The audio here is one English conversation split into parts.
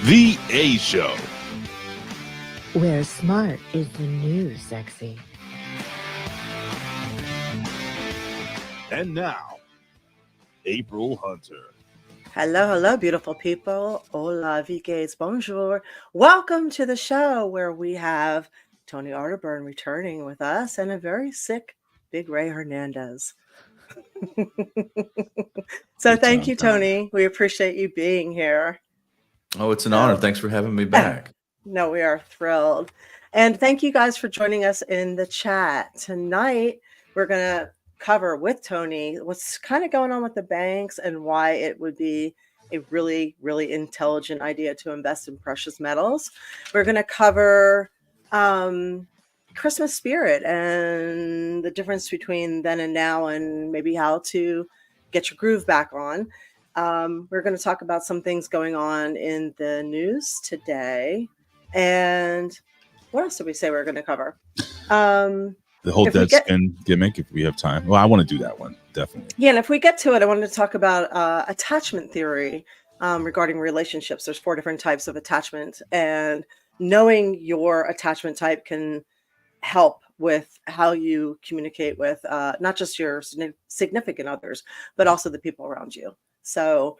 The A Show. Where smart is the new sexy. And now, April Hunter. Hello, hello, beautiful people. Hola, vigues, bonjour. Welcome to the show where we have Tony Arterburn returning with us and a very sick Big Ray Hernandez. So thank you, Tony. We appreciate you being here. Oh, it's an honor. Thanks for having me back. No, we are thrilled. And thank you guys for joining us in the chat. Tonight, we're going to cover with Tony what's kind of going on with the banks and why it would be a really, really intelligent idea to invest in precious metals. We're going to cover Christmas spirit and the difference between then and now and maybe how to get your groove back on. We're going to talk about some things going on in the news today. And what else did we say we were going to cover? The whole Deadspin gimmick, if we have time. Well, I want to do that one, definitely. Yeah, and if we get to it, I wanted to talk about attachment theory regarding relationships. There's 4 different types of attachment, and knowing your attachment type can help with how you communicate with not just your significant others, but also the people around you. So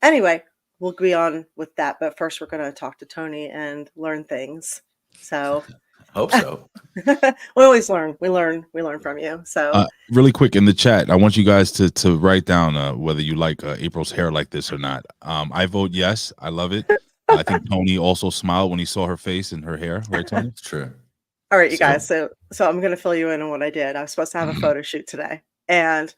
anyway, we'll be on with that. But first, we're going to talk to Tony and learn things. So hope so. We always learn. We learn from you. So really quick in the chat, I want you guys to write down whether you like April's hair like this or not. I vote yes. I love it. I think Tony also smiled when he saw her face and her hair. Right, Tony? It's true. All right, you guys. So I'm going to fill you in on what I did. I was supposed to have a photo shoot today, and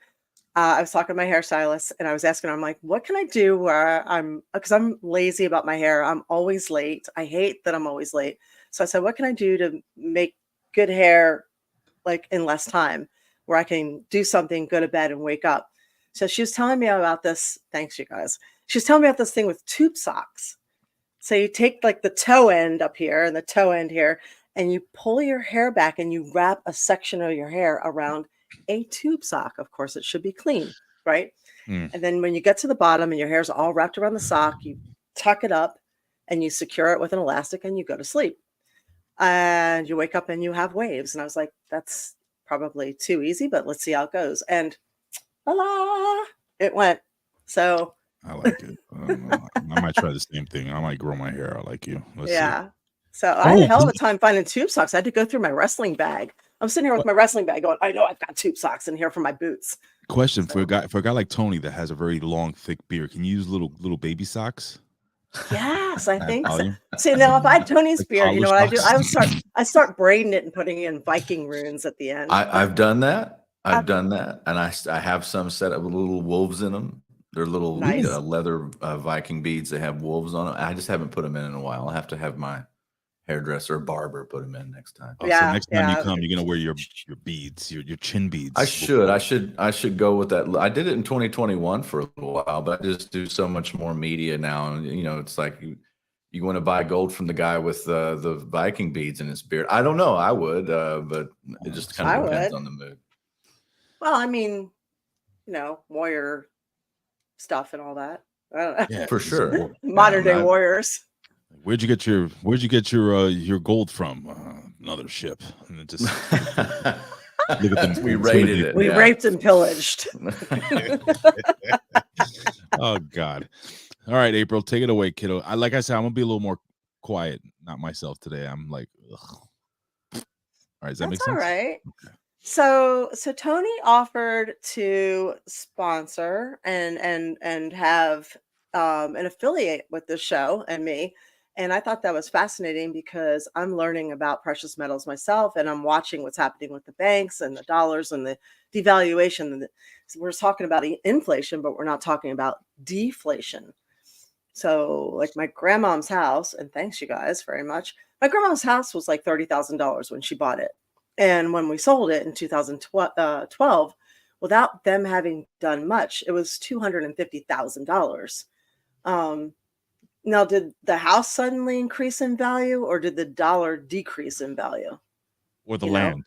I was talking to my hairstylist, and I was asking her, I'm like, what can I do where because I'm lazy about my hair. I'm always late. I hate that I'm always late. So I said, what can I do to make good hair like in less time where I can do something, go to bed and wake up? So she was telling me about this. Thanks, you guys. She was telling me about this thing with tube socks. So you take like the toe end up here and the toe end here, and you pull your hair back and you wrap a section of your hair around a tube sock. Of course, it should be clean, right? And then when you get to the bottom and your hair's all wrapped around the sock, you tuck it up and you secure it with an elastic and you go to sleep. And you wake up and you have waves. And I was like, that's probably too easy, but let's see how it goes. And voila, it went. So I like it. I might try the same thing. I might grow my hair out like you. Let's see. So I had a hell of a time finding tube socks. I had to go through my wrestling bag. I'm sitting here with my wrestling bag going, I know I've got tube socks in here for my boots. Question for a guy like Tony that has a very long, thick beard. Can you use little baby socks? Yes, I think so. See, now if I had Tony's beard, you know what I do? I start braiding it and putting in Viking runes at the end. I've done that. I've done that, and I have some set up with little wolves in them. They're little leather Viking beads. They have wolves on them. I just haven't put them in a while. I'll have to have my hairdresser or barber put them in next time. So next time you come, you're gonna wear your beads, your chin beads. I should go with that. I did it in 2021 for a little while, but I just do so much more media now, and it's like you want to buy gold from the guy with the Viking beads in his beard. I don't know. I would, but it just kind of depends on the mood. Well, I mean, warrior stuff and all that. I don't know. Yeah, for sure. Modern day warriors. Where'd you get your gold from? Another ship. And it just look at them. We raided it. We raped and pillaged. Oh God. All right, April, take it away, kiddo. Like I said, I'm gonna be a little more quiet, not myself today. I'm like, ugh. All right, does that make sense? All right. Okay. So Tony offered to sponsor and have an affiliate with the show and me. And I thought that was fascinating because I'm learning about precious metals myself, and I'm watching what's happening with the banks and the dollars and the devaluation. So we're talking about inflation, but we're not talking about deflation. So like my grandmom's house, and thanks you guys very much. My grandmom's house was like $30,000 when she bought it. And when we sold it in 2012, without them having done much, it was $250,000. Now, did the house suddenly increase in value, or did the dollar decrease in value? Or the land.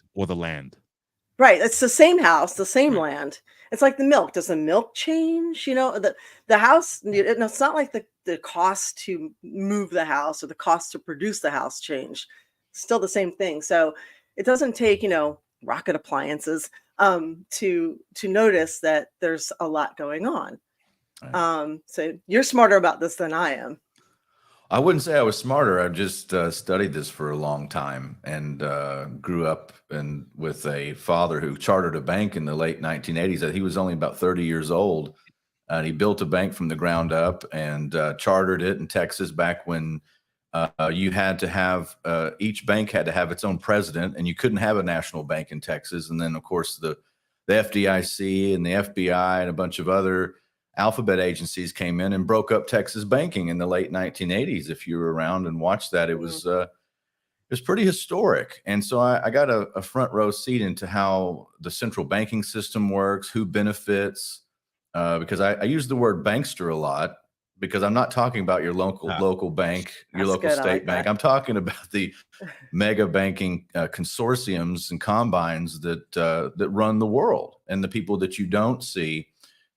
Right. It's the same house, the same land. It's like the milk. Does the milk change? The house, it's not like the cost to move the house or the cost to produce the house change. Still the same thing. So it doesn't take, rocket appliances to notice that there's a lot going on. Right. So you're smarter about this than I am. I wouldn't say I was smarter. I just studied this for a long time and grew up with a father who chartered a bank in the late 1980s. He was only about 30 years old, and he built a bank from the ground up and chartered it in Texas back when you had to have each bank had to have its own president, and you couldn't have a national bank in Texas. And then, of course, the FDIC and the FBI and a bunch of other alphabet agencies came in and broke up Texas banking in the late 1980s. If you were around and watched that, it was pretty historic. And so I got a front row seat into how the central banking system works, who benefits, because I use the word bankster a lot, because I'm not talking about your local bank, your local state bank. I'm talking about the mega banking consortiums and combines that run the world, and the people that you don't see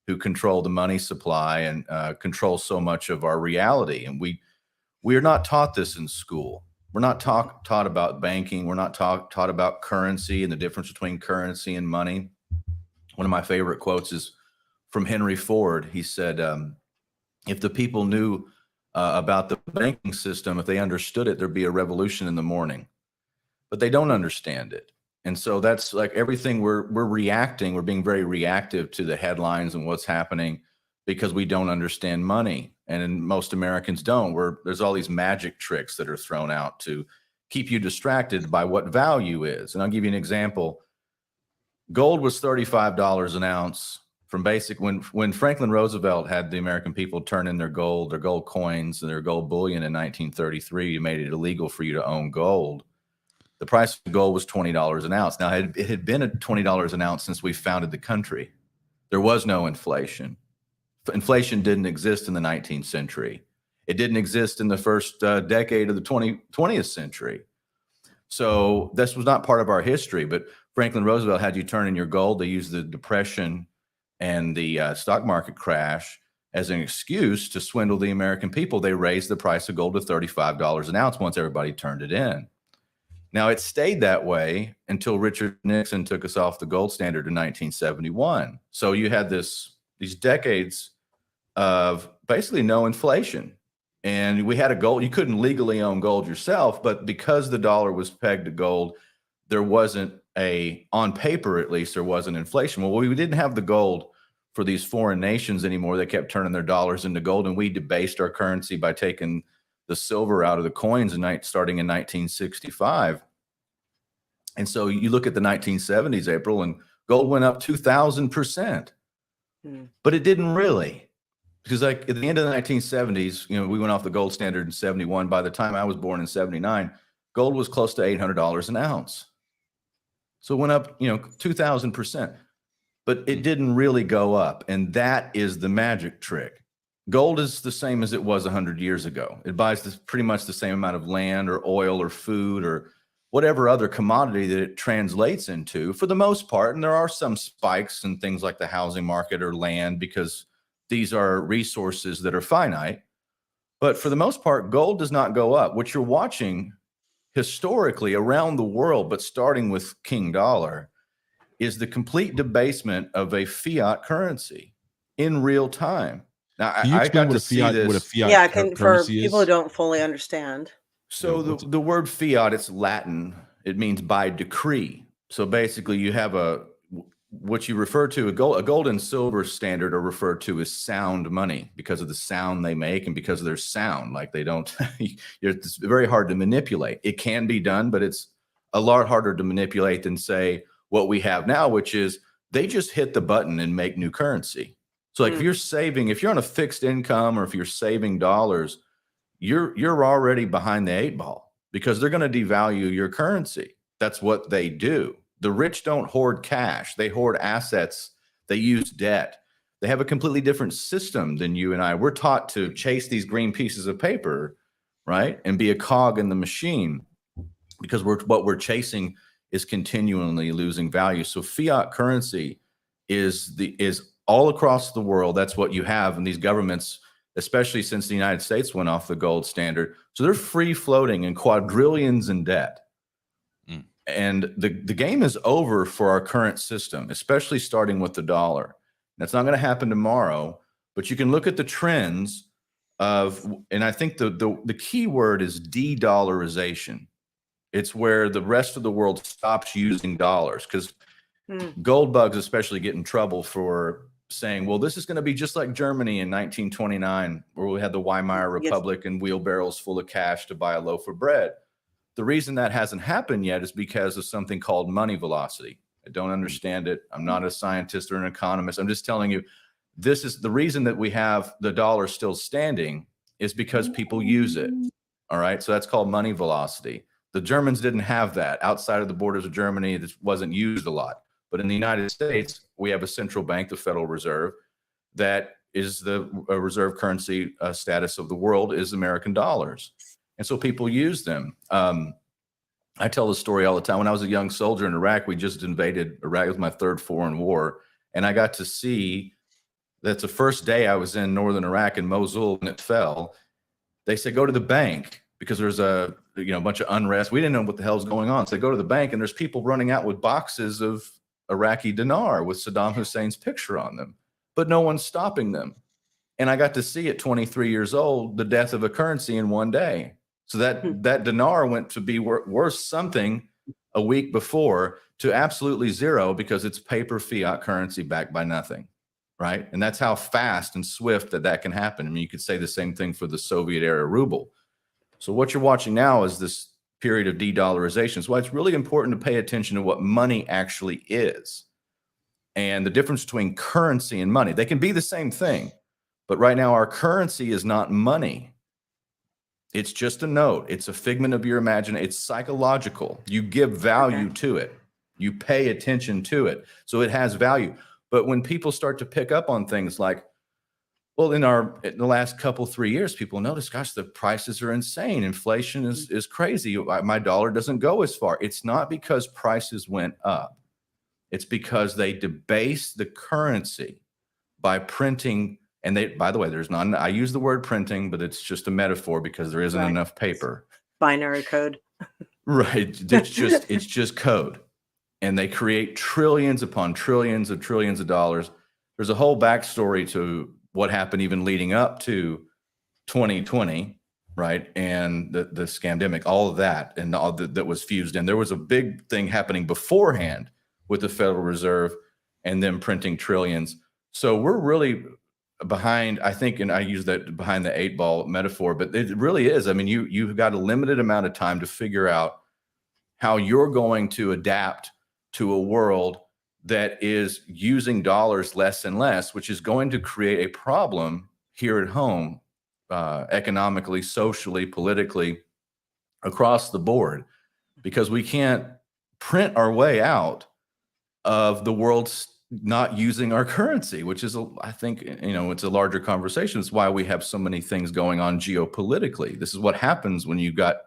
who control the money supply and control so much of our reality. And we are not taught this in school. We're not taught about banking. We're not taught about currency and the difference between currency and money. One of my favorite quotes is from Henry Ford. He said, if the people knew about the banking system, if they understood it, there'd be a revolution in the morning. But they don't understand it. And so that's like everything we're reacting. We're being very reactive to the headlines and what's happening because we don't understand money. And most Americans don't. There's all these magic tricks that are thrown out to keep you distracted by what value is. And I'll give you an example. Gold was $35 an ounce from basic when Franklin Roosevelt had the American people turn in their gold coins and their gold bullion in 1933. He made it illegal for you to own gold. The price of gold was $20 an ounce. Now, it had been at $20 an ounce since we founded the country. There was no inflation. Inflation didn't exist in the 19th century. It didn't exist in the first decade of the 20th century. So this was not part of our history. But Franklin Roosevelt had you turn in your gold. They used the Depression and the stock market crash as an excuse to swindle the American people. They raised the price of gold to $35 an ounce once everybody turned it in. Now, it stayed that way until Richard Nixon took us off the gold standard in 1971. So you had these decades of basically no inflation. And we had a gold. You couldn't legally own gold yourself, but because the dollar was pegged to gold, there wasn't on paper at least, there wasn't inflation. Well, we didn't have the gold for these foreign nations anymore. They kept turning their dollars into gold, and we debased our currency by taking the silver out of the coins starting in 1965. And so you look at the 1970s, April, and gold went up 2,000%. But it didn't really, because like at the end of the 1970s, we went off the gold standard in 71. By the time I was born in 79, gold was close to $800 an ounce. So it went up, 2,000%. But it didn't really go up. And that is the magic trick. Gold is the same as it was 100 years ago. It buys pretty much the same amount of land or oil or food or whatever other commodity that it translates into for the most part. And there are some spikes in things like the housing market or land because these are resources that are finite. But for the most part, gold does not go up. What you're watching historically around the world, but starting with King Dollar, is the complete debasement of a fiat currency in real time. Now, I got to see this. What a fiat for people who don't fully understand. So the word fiat, it's Latin. It means by decree. So basically you have what you refer to, a gold and silver standard are referred to as sound money because of the sound they make and because of their sound. Like they don't, it's very hard to manipulate. It can be done, but it's a lot harder to manipulate than say what we have now, which is they just hit the button and make new currency. So like if you're on a fixed income or if you're saving dollars, you're already behind the eight ball because they're going to devalue your currency. That's what they do. The rich don't hoard cash. They hoard assets. They use debt. They have a completely different system than you and I. We're taught to chase these green pieces of paper, right? And be a cog in the machine because what we're chasing is continually losing value. So fiat currency is all across the world. That's what you have in these governments, especially since the United States went off the gold standard. So they're free floating in quadrillions in debt. And the game is over for our current system, especially starting with the dollar. That's not going to happen tomorrow, but you can look at the trends of, and I think the key word is de-dollarization. It's where the rest of the world stops using dollars, because gold bugs especially get in trouble for saying, well, this is going to be just like Germany in 1929, where we had the Weimar Republic and wheelbarrows full of cash to buy a loaf of bread. The reason that hasn't happened yet is because of something called money velocity. I don't understand it. I'm not a scientist or an economist. I'm just telling you, this is the reason that we have the dollar still standing, is because people use it. All right. So that's called money velocity. The Germans didn't have that. Outside of the borders of Germany, this wasn't used a lot. But in the United States, we have a central bank, the Federal Reserve, that is the reserve currency status of the world is American dollars. And so people use them. I tell the story all the time. When I was a young soldier in Iraq, we just invaded Iraq. It was my third foreign war. And I got to see, that's the first day I was in northern Iraq in Mosul when it fell. They said, go to the bank, because there's a bunch of unrest. We didn't know what the hell's going on. So they go to the bank, and there's people running out with boxes of Iraqi dinar with Saddam Hussein's picture on them, but no one's stopping them. And I got to see at 23 years old, the death of a currency in one day. So that dinar went to be worth something a week before to absolutely zero, because it's paper fiat currency backed by nothing, right? And that's how fast and swift that can happen. I mean, you could say the same thing for the Soviet era ruble. So what you're watching now is this period of de-dollarization. So it's really important to pay attention to what money actually is, and the difference between currency and money. They can be the same thing, but right now our currency is not money. It's just a note. It's a figment of your imagination. It's psychological. You give value to it. You pay attention to it. So it has value. But when people start to pick up on things like, well, in the last 3 years, people notice, gosh, the prices are insane. Inflation is crazy. My dollar doesn't go as far. It's not because prices went up. It's because they debase the currency by printing. And by the way, I use the word printing, but it's just a metaphor, because there isn't enough paper. Binary code. Right. It's just code. And they create trillions upon trillions of dollars. There's a whole backstory to what happened even leading up to 2020, right? And the scamdemic, all of that, and all that was fused in. There was a big thing happening beforehand with the Federal Reserve and them printing trillions. So we're really behind, I think, and I use that behind the 8-ball metaphor, but it really is. I mean, you've got a limited amount of time to figure out how you're going to adapt to a world that is using dollars less and less, which is going to create a problem here at home, economically, socially, politically, across the board, because we can't print our way out of the world's not using our currency, which is, I think, it's a larger conversation. It's why we have so many things going on geopolitically. This is what happens when you've got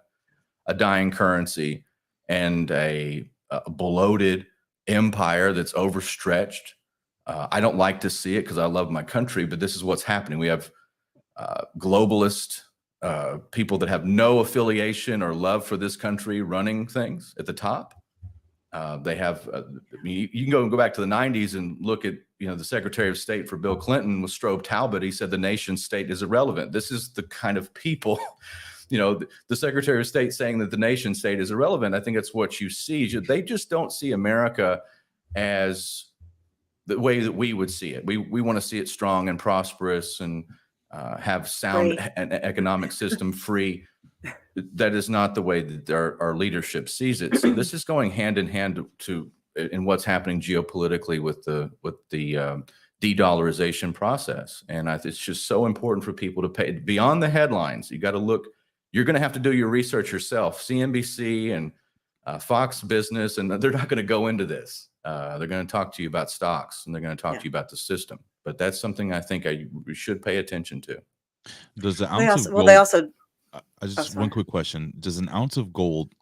a dying currency and a bloated empire that's overstretched. I don't like to see it because I love my country, but this is what's happening. We have globalist people that have no affiliation or love for this country running things at the top. They have, you can go back to the 90s and look at, the Secretary of State for Bill Clinton was Strobe Talbot. He said the nation state is irrelevant. This is the kind of people, the Secretary of State saying that the nation state is irrelevant. I think that's what you see. They just don't see America as the way that we would see it. We want to see it strong and prosperous and have sound and economic system free. That is not the way that our leadership sees it. So this is going hand in hand in what's happening geopolitically with the de-dollarization process. And it's just so important for people to pay beyond the headlines. You got to look. You're going to have to do your research yourself. CNBC and Fox Business, and they're not going to go into this. They're going to talk to you about stocks, and they're going to talk to you about the system. But that's something I think we should pay attention to. Does the ounce of gold? They also. One quick question: does an ounce of gold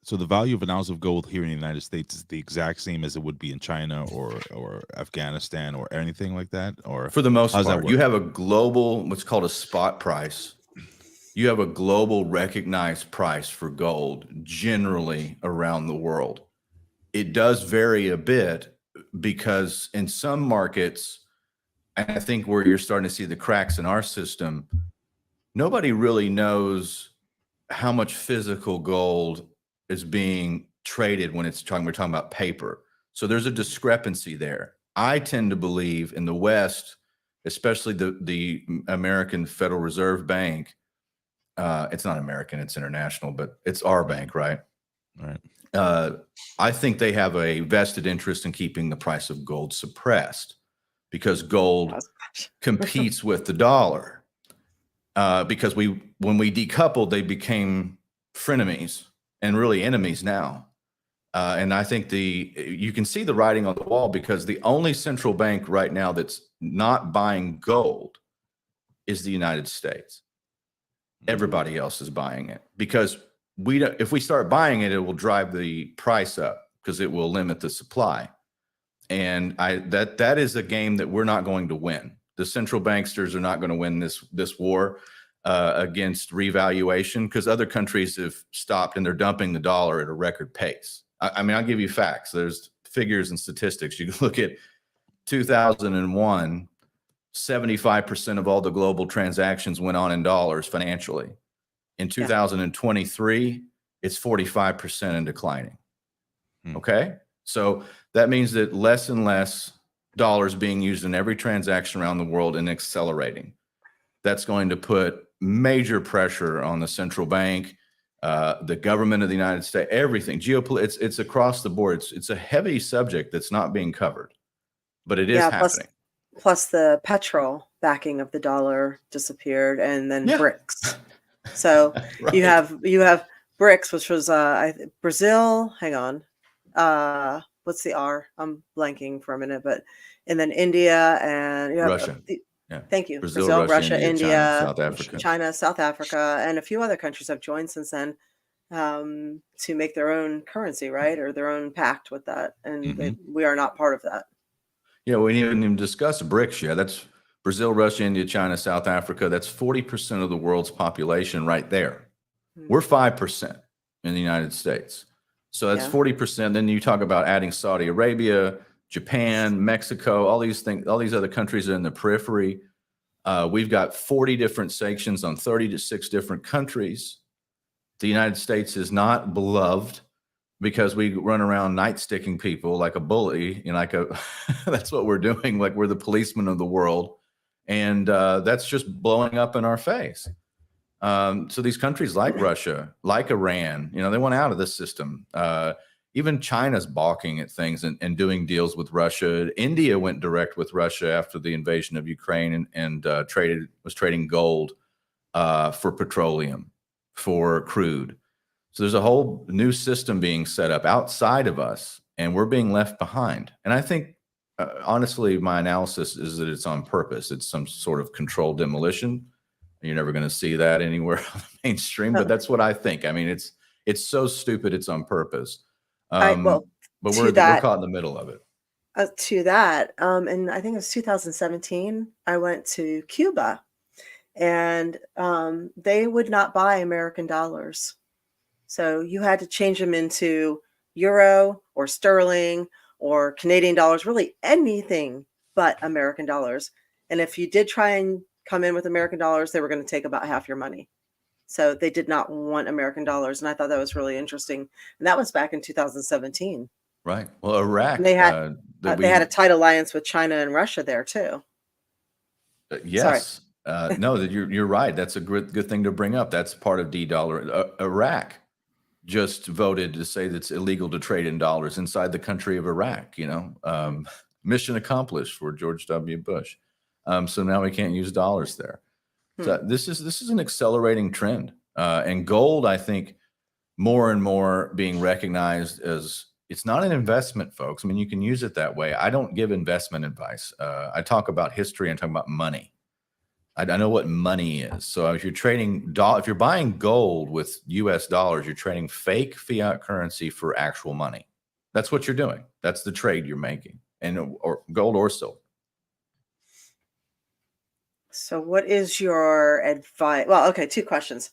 So the value of an ounce of gold here in the United States is the exact same as it would be in China or Afghanistan or anything like that? Or For the most how's that part, work? you have a global, what's called a spot price. You have a global recognized price for gold generally around the world. It does vary a bit because in some markets, and I think where you're starting to see the cracks in our system, nobody really knows how much physical gold is being traded when we're talking about paper. So there's a discrepancy there. I tend to believe in the West, especially the American Federal Reserve Bank. It's not American, it's international, but it's our bank, right? Right. I think they have a vested interest in keeping the price of gold suppressed because gold competes with the dollar. Because when we decoupled, they became frenemies and really enemies now. And I think you can see the writing on the wall because the only central bank right now that's not buying gold is the United States. Everybody else is buying it because if we start buying it, it will drive the price up because it will limit the supply. And that is a game that we're not going to win. The central banksters are not going to win this war against revaluation because other countries have stopped and they're dumping the dollar at a record pace. I mean, I'll give you facts. There's figures and statistics. You can look at 2001, 75% of all the global transactions went on in dollars financially. In 2023, it's 45% and declining. Okay? So that means that less and less dollars being used in every transaction around the world and accelerating. That's going to put major pressure on the central bank, the government of the United States, everything. It's across the board. It's a heavy subject that's not being covered, but it is happening. Plus the petrol backing of the dollar disappeared, and then BRICS. So Right. you have BRICS, which was Brazil. Hang on, what's the R? I'm blanking for a minute, and then India and you have Russia. Thank you. Brazil, Russia, India, China, South Africa, and a few other countries have joined since then to make their own currency, right, or their own pact with that, and we are not part of that. Yeah, we didn't even discuss BRICS yet. That's Brazil, Russia, India, China, South Africa. That's 40% of the world's population right there. We're 5% in the United States. So that's 40%. Then you talk about adding Saudi Arabia, Japan, Mexico, all these things, all these other countries are in the periphery. We've got 40 different sanctions on 36 different countries. The United States is not beloved because we run around nightsticking people like a bully, that's what we're doing. Like we're the policemen of the world. And that's just blowing up in our face. So these countries like Russia, like Iran, they want out of this system. Even China's balking at things and doing deals with Russia. India went direct with Russia after the invasion of Ukraine and was trading gold for petroleum, for crude. So there's a whole new system being set up outside of us, and we're being left behind. And I think, honestly, my analysis is that it's on purpose. It's some sort of controlled demolition. You're never going to see that anywhere on the mainstream, but that's what I think. I mean, it's so stupid. It's on purpose. But we're caught in the middle of it. To that, and I think it was 2017, I went to Cuba, and they would not buy American dollars. So you had to change them into euro or sterling or Canadian dollars, really anything but American dollars. And if you did try and come in with American dollars, they were going to take about half your money. So they did not want American dollars. And I thought that was really interesting. And that was back in 2017. Right. Well, Iraq. They had a tight alliance with China and Russia there too. Yes. No, you're right. That's a good thing to bring up. That's part of de-dollar. Iraq just voted to say that it's illegal to trade in dollars inside the country of Iraq. Mission accomplished for George W. Bush. So now we can't use dollars there. So this is an accelerating trend, and gold, I think, more and more being recognized as it's not an investment, folks. I mean, you can use it that way. I don't give investment advice. I talk about history and talk about money. I know what money is. So if you're trading, if you're buying gold with US dollars, you're trading fake fiat currency for actual money. That's what you're doing. That's the trade you're making, and or gold or silver. So what is your advice? Well, okay, two questions.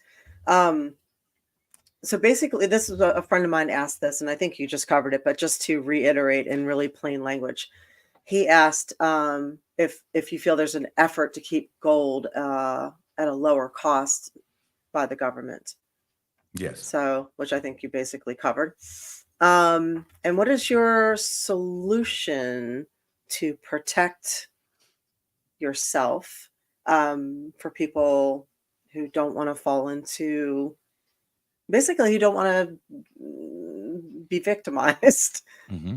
So basically, this is a friend of mine asked this, and I think you just covered it, but just to reiterate in really plain language, he asked if you feel there's an effort to keep gold at a lower cost by the government. Yes. So, which I think you basically covered. And what is your solution to protect yourself for people who don't want to fall into, basically, who don't want to be victimized? Mm-hmm.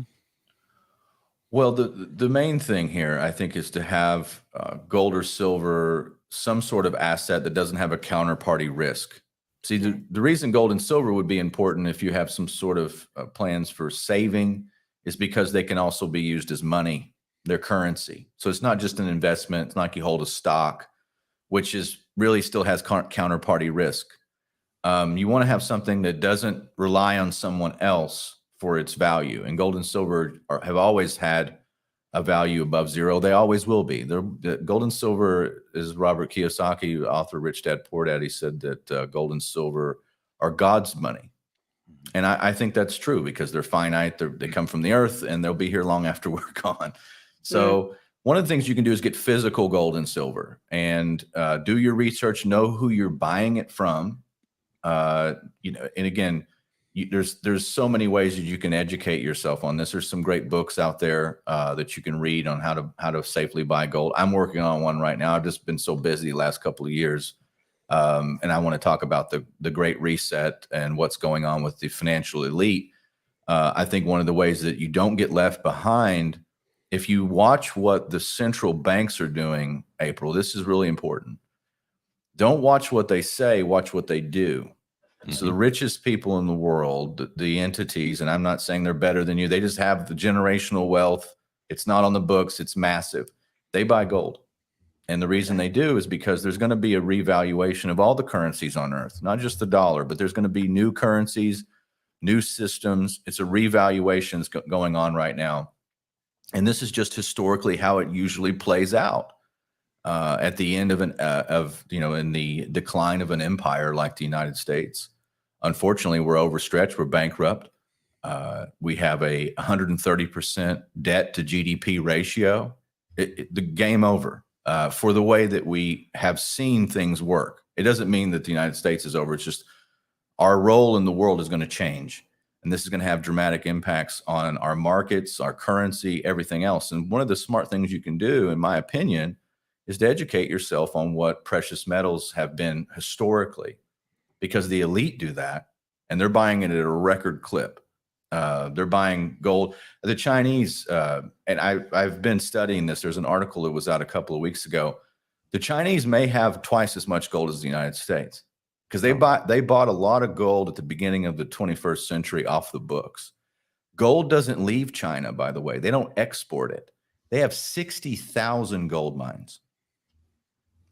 Well, the main thing here, I think, is to have gold or silver, some sort of asset that doesn't have a counterparty risk. See, the reason gold and silver would be important if you have some sort of plans for saving is because they can also be used as money, their currency. So it's not just an investment. It's not like you hold a stock, which is really still has counterparty risk. You want to have something that doesn't rely on someone else for its value. And gold and silver have always had a value above zero. They always will be. Gold and silver, is Robert Kiyosaki, author Rich Dad Poor Dad, he said that gold and silver are God's money. And I think that's true because they're finite. They come from the earth and they'll be here long after we're gone. So one of the things you can do is get physical gold and silver and do your research, know who you're buying it from. And again, there's so many ways that you can educate yourself on this. There's some great books out there that you can read on how to safely buy gold. I'm working on one right now. I've just been so busy the last couple of years. And I want to talk about the Great Reset and what's going on with the financial elite. I think one of the ways that you don't get left behind, if you watch what the central banks are doing, April, this is really important. Don't watch what they say, watch what they do. Mm-hmm. So the richest people in the world, the entities, and I'm not saying they're better than you, they just have the generational wealth. It's not on the books. It's massive. They buy gold. And the reason they do is because there's going to be a revaluation of all the currencies on earth, not just the dollar, but there's going to be new currencies, new systems. It's a revaluation going on right now. And this is just historically how it usually plays out. At the end of in the decline of an empire like the United States. Unfortunately, we're overstretched. We're bankrupt. We have a 130% debt to GDP ratio. The game over for the way that we have seen things work. It doesn't mean that the United States is over. It's just our role in the world is going to change. And this is going to have dramatic impacts on our markets, our currency, everything else. And one of the smart things you can do, in my opinion, is to educate yourself on what precious metals have been historically, because the elite do that and they're buying it at a record clip. They're buying gold. The Chinese, and I've been studying this. There's an article that was out a couple of weeks ago. The Chinese may have twice as much gold as the United States because they bought a lot of gold at the beginning of the 21st century off the books. Gold doesn't leave China, by the way. They don't export it. They have 60,000 gold mines.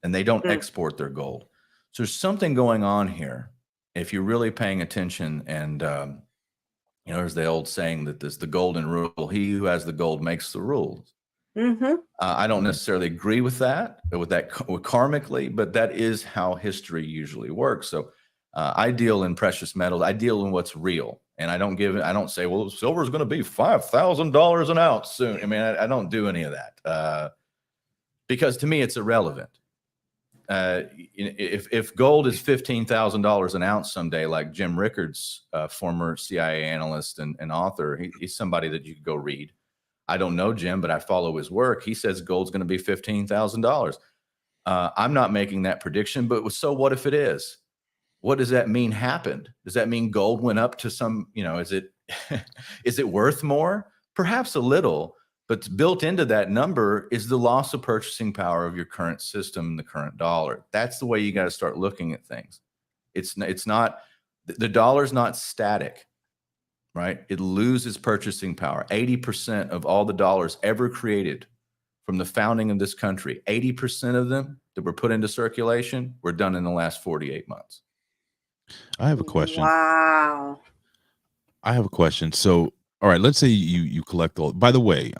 And they don't export their gold. So there's something going on here if you're really paying attention. And, there's the old saying that there's the golden rule. He who has the gold makes the rules. Mm-hmm. I don't necessarily agree with that karmically, but that is how history usually works. So I deal in precious metals. I deal in what's real. And I don't say, well, silver is going to be $5,000 an ounce soon. I mean, I don't do any of that because to me, it's irrelevant. If gold is $15,000 an ounce someday, like Jim Rickards, former CIA analyst and author, he's somebody that you could go read. I don't know Jim, but I follow his work. He says gold's going to be $15,000. I'm not making that prediction, but so what if it is? What does that mean happened? Does that mean gold went up to some, is it worth more? Perhaps a little. But built into that number is the loss of purchasing power of your current system, the current dollar. That's the way you got to start looking at things. It's not, the dollar's not static, right? It loses purchasing power. 80% of all the dollars ever created from the founding of this country, 80% of them that were put into circulation were done in the last 48 months. I have a question. Wow. I have a question. So, all right, let's say you collect all. By the way,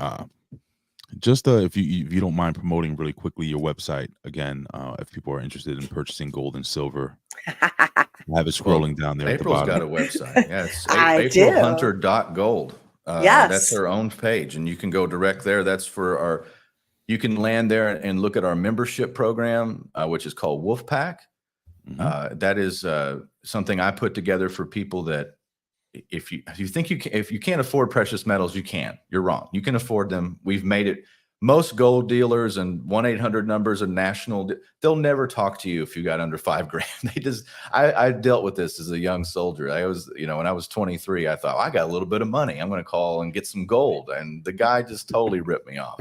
just if you don't mind promoting really quickly your website again, if people are interested in purchasing gold and silver, I have it scrolling down there April's at the got bottom. a website. Yeah, it's I do. aprilhunter.gold. Yes. That's her own page, and you can go direct there. That's for our. You can land there and look at our membership program, which is called Wolfpack. That is something I put together for people that if you think if you can't afford precious metals, you can. You're wrong. You can afford them. We've made it. Most gold dealers and 1-800 numbers are national. They'll never talk to you if you got under $5,000. They just. I dealt with this as a young soldier. I was, when I was 23, I thought I got a little bit of money. I'm going to call and get some gold, and the guy just totally ripped me off.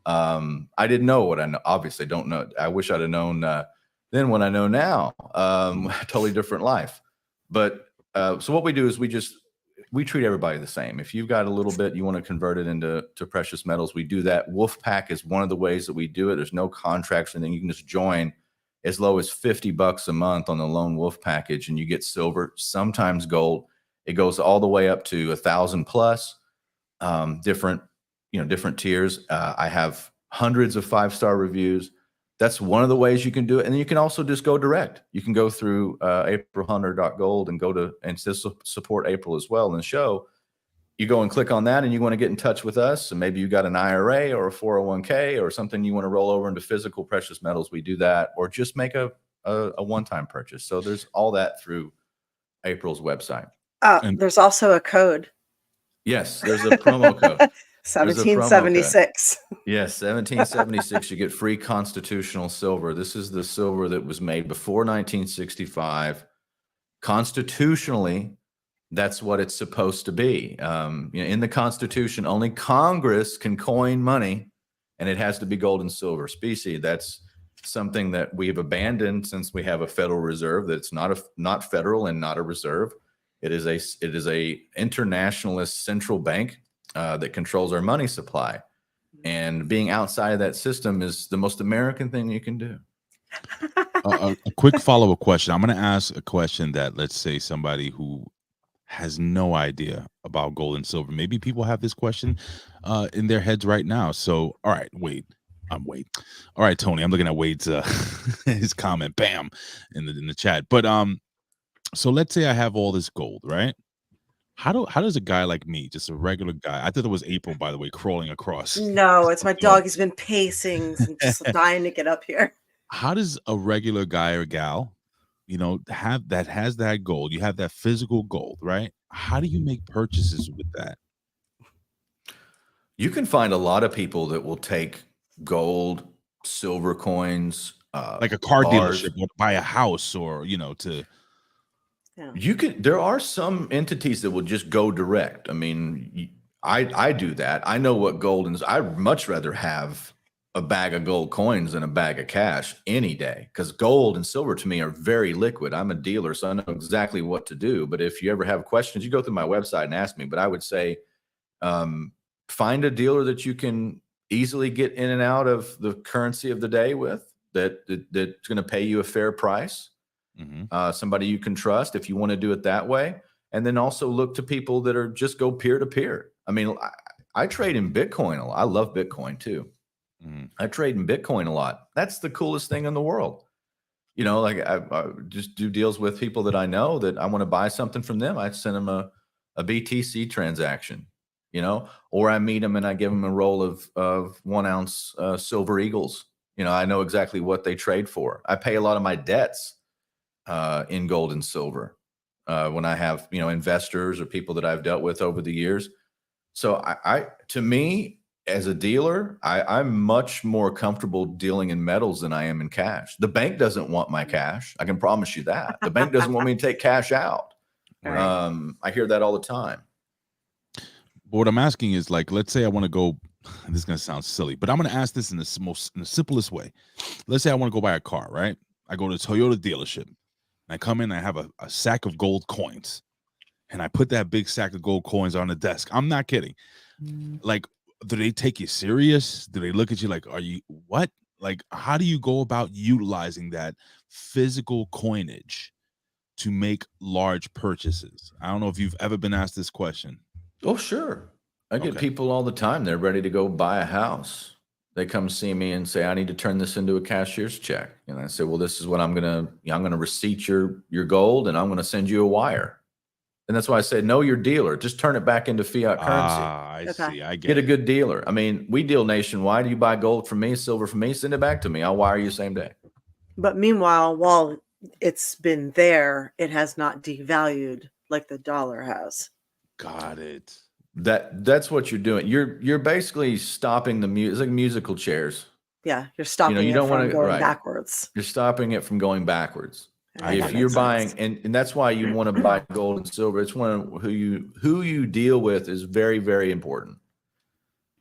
I didn't know what I know. Obviously, don't know. I wish I'd have known then what I know now. Totally different life. But so what we do is we treat everybody the same. If you've got a little bit, you want to convert it into precious metals, we do that. Wolfpack is one of the ways that we do it. There's no contracts or anything. You can just join as low as $50 a month on the Lone Wolf package, and you get silver, sometimes gold. It goes all the way up to 1,000 plus, different tiers. I have hundreds of 5-star reviews. That's one of the ways you can do it. And then you can also just go direct. You can go through aprilhunter.gold and go to and support April as well in the show. You go and click on that, and you want to get in touch with us. And maybe you got an IRA or a 401k or something you want to roll over into physical precious metals. We do that, or just make a one-time purchase. So there's all that through April's website. There's also a code. Yes, there's a promo code. 1776. Yes, 1776. You get free constitutional silver. This is the silver that was made before 1965. Constitutionally, that's what it's supposed to be. In the Constitution, only Congress can coin money, and it has to be gold and silver specie. That's something that we've abandoned since we have a Federal Reserve. That's not federal and not a reserve. It is a internationalist central bank that controls our money supply, and being outside of that system is the most American thing you can do. A quick follow-up question. I'm going to ask a question that, let's say, somebody who has no idea about gold and silver. Maybe people have this question in their heads right now. So, all right, Wade. I'm Wade. All right, Tony. I'm looking at Wade's his comment. Bam, in the chat. But so let's say I have all this gold, right? How does a guy like me, just a regular guy? I thought it was April, by the way, crawling across. No, it's my dog. He's been pacing and just dying to get up here. How does a regular guy or gal, has that gold? You have that physical gold, right? How do you make purchases with that? You can find a lot of people that will take gold, silver coins, like a car bars. dealership, or buy a house, or to. Yeah. There are some entities that will just go direct. I mean, I do that. I know what gold is. I'd much rather have a bag of gold coins than a bag of cash any day, because gold and silver to me are very liquid. I'm a dealer, so I know exactly what to do. But if you ever have questions, you go through my website and ask me. But I would say, find a dealer that you can easily get in and out of the currency of the day with, that's going to pay you a fair price. Somebody you can trust if you want to do it that way. And then also look to people that are just go peer to peer. I mean, I trade in Bitcoin a lot. I love Bitcoin too. I trade in Bitcoin a lot. That's the coolest thing in the world. Like I just do deals with people that I know that I want to buy something from them. I send them a BTC transaction, or I meet them and I give them a roll of 1 ounce silver eagles. I know exactly what they trade for. I pay a lot of my debts in gold and silver when I have investors or people that I've dealt with over the years. So to me, as a dealer, I'm much more comfortable dealing in metals than I am in cash. The bank doesn't want my cash. I can promise you that. The bank doesn't want me to take cash out. Right. I hear that all the time. But what I'm asking is, like, let's say I want to go. This is going to sound silly, but I'm going to ask this in the simplest way. Let's say I want to go buy a car, right? I go to a Toyota dealership. I come in, I have a sack of gold coins, and I put that big sack of gold coins on the desk. I'm not kidding. Like, do they take you serious? Do they look at you like, are you what? Like, how do you go about utilizing that physical coinage to make large purchases? I don't know if you've ever been asked this question. Oh, sure. I get Okay. people all the time. They're ready to go buy a house. They come see me and say, I need to turn this into a cashier's check. And I say, well, this is what I'm going to receipt your gold, and I'm going to send you a wire. And that's why I said, know your dealer. Just turn it back into fiat currency. I see. I Get a good dealer. I mean, we deal nationwide. You buy gold from me, silver from me, send it back to me. I'll wire you same day. But meanwhile, while it's been there, it has not devalued like the dollar has. Got it. That's what you're doing. You're basically stopping the music. It's like musical chairs. Yeah, you're stopping you it don't from wanna- going right. backwards. You're stopping it from going backwards. And that If you're makes buying, sense. and that's why you want to buy gold and silver. It's one of who you deal with is very, very important.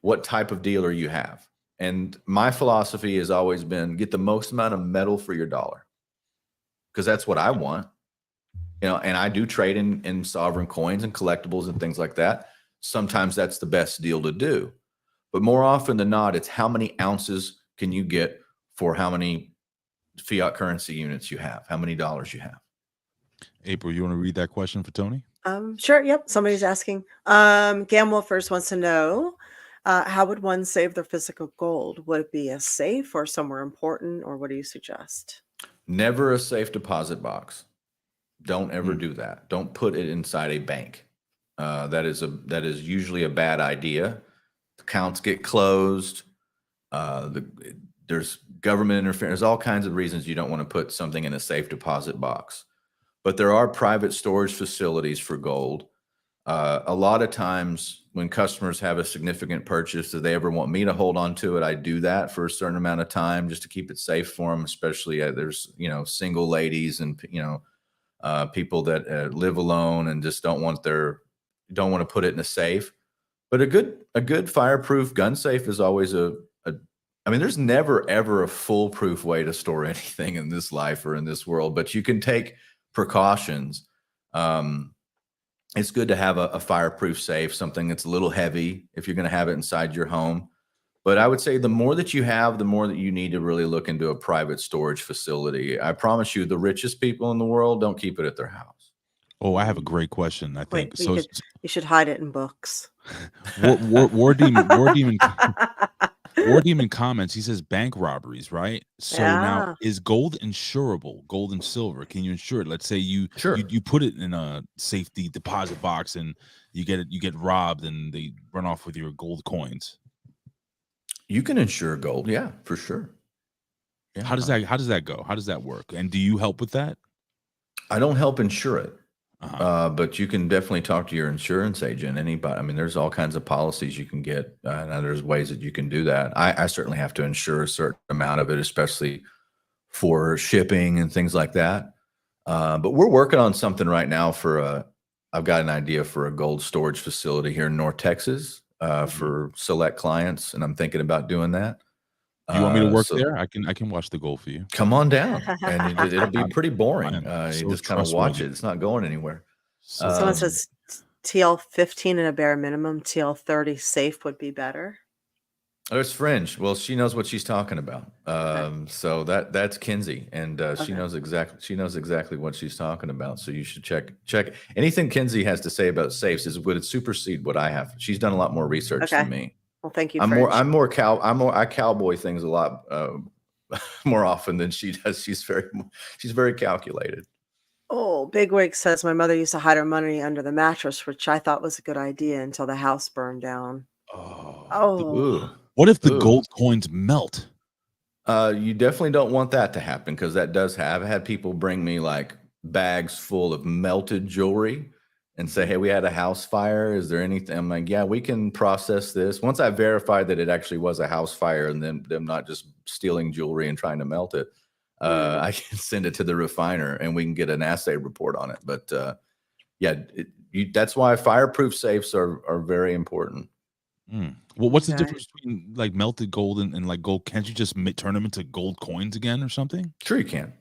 What type of dealer you have. And my philosophy has always been get the most amount of metal for your dollar. Because that's what I want. And I do trade in sovereign coins and collectibles and things like that. Sometimes that's the best deal to do. But more often than not, it's how many ounces can you get for how many fiat currency units you have, how many dollars you have. April, you want to read that question for Tony? Sure. Yep. Somebody's asking. Gamble first wants to know, how would one save their physical gold? Would it be a safe or somewhere important, or what do you suggest? Never a safe deposit box. Don't ever do that. Don't put it inside a bank. That is usually a bad idea. Accounts get closed. There's government interference. There's all kinds of reasons you don't want to put something in a safe deposit box. But there are private storage facilities for gold. A lot of times when customers have a significant purchase, if they ever want me to hold on to it, I do that for a certain amount of time just to keep it safe for them, especially there's, single ladies and, people that live alone and just don't want to put it in a safe. But a good fireproof gun safe is always there's never ever a foolproof way to store anything in this life or in this world, but you can take precautions. It's good to have a fireproof safe, something that's a little heavy if you're going to have it inside your home. But I would say the more that you have, the more that you need to really look into a private storage facility. I promise you, the richest people in the world don't keep it at their house. Oh, I have a great question. I think Wait, you should hide it in books. War Demon comments. He says bank robberies, right? So now is gold insurable? Gold and silver, can you insure it? Let's say you put it in a safety deposit box and you get robbed and they run off with your gold coins. You can insure gold, yeah, for sure. Yeah. How does that go? How does that work? And do you help with that? I don't help insure it. But you can definitely talk to your insurance agent. Anybody, there's all kinds of policies you can get, and there's ways that you can do that. I certainly have to insure a certain amount of it, especially for shipping and things like that. But we're working on something right now I've got an idea for a gold storage facility here in North Texas for select clients, and I'm thinking about doing that. You want me to work there? I can watch the gold for you. Come on down, and it'll be pretty boring. You just kind of watch it. It's not going anywhere. Someone says TL15 and a bare minimum. TL30 safe would be better. There's Fringe. Well, she knows what she's talking about. So that's Kenzie, and she knows exactly what she's talking about. So you should check anything Kenzie has to say about safes would supersede what I have. She's done a lot more research than me. Well, thank you. I cowboy things a lot more often than she does. She's very calculated. Oh, Bigwig says my mother used to hide her money under the mattress, which I thought was a good idea until the house burned down. Oh. What if the gold coins melt? You definitely don't want that to happen because that does have. I've had people bring me like bags full of melted jewelry and say, hey, we had a house fire. Is there anything? I'm like, yeah, we can process this. Once I verified that it actually was a house fire and them not just stealing jewelry and trying to melt it, I can send it to the refiner and we can get an assay report on it. But that's why fireproof safes are very important. Well, what's the difference between like melted gold and like gold? Can't you just turn them into gold coins again or something? Sure you can.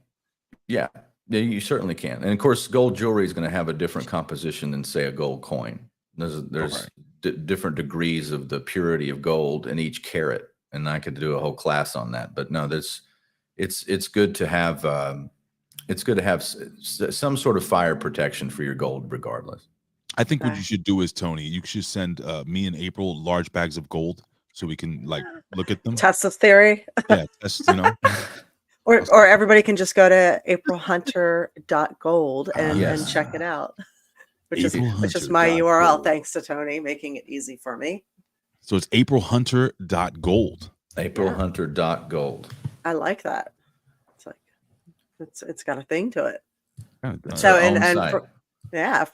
Yeah, you certainly can. And of course, gold jewelry is going to have a different composition than say a gold coin. There's different degrees of the purity of gold in each carat, and I could do a whole class on that. But no, it's good to have some sort of fire protection for your gold, regardless. I think what you Okay. should do is, Tony, you should send me and April large bags of gold so we can like look at them. Test this theory. Yeah, that's Or everybody can just go to aprilhunter.gold and Yes. check it out. Which is my Aprilhunter.gold. URL, thanks to Tony making it easy for me. So it's aprilhunter.gold. Aprilhunter.gold. I like that. It's like it's got a thing to it. It's So our own and site.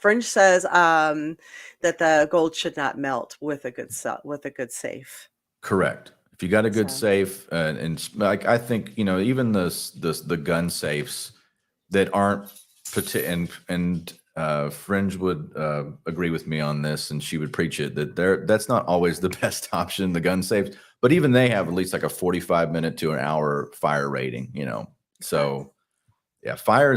Fringe says that the gold should not melt with a good safe. Correct. If you got a good So- safe, and like I think even the gun safes that aren't and Fringe would agree with me on this, and she would preach it that that's not always the best option, the gun safes, but even they have at least like a 45-minute to an hour fire rating. So yeah, fire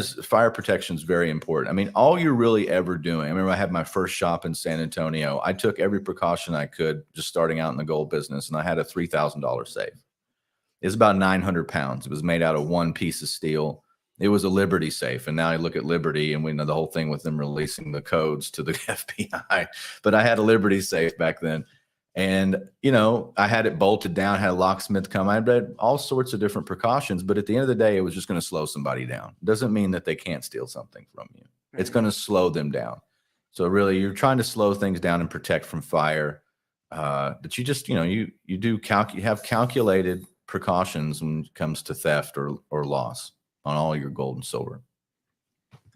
protection is very important. I mean, all you're really ever doing. I remember I had my first shop in San Antonio. I took every precaution I could, just starting out in the gold business, and I had a $3,000 safe. It's about 900 pounds. It was made out of one piece of steel. It was a Liberty safe, and now I look at Liberty, and we know the whole thing with them releasing the codes to the FBI. But I had a Liberty safe back then. And, I had it bolted down, had a locksmith come. I had all sorts of different precautions, but at the end of the day, it was just going to slow somebody down. It doesn't mean that they can't steal something from you. It's going to slow them down. So really, you're trying to slow things down and protect from fire. But you just, you have calculated precautions when it comes to theft or loss on all your gold and silver.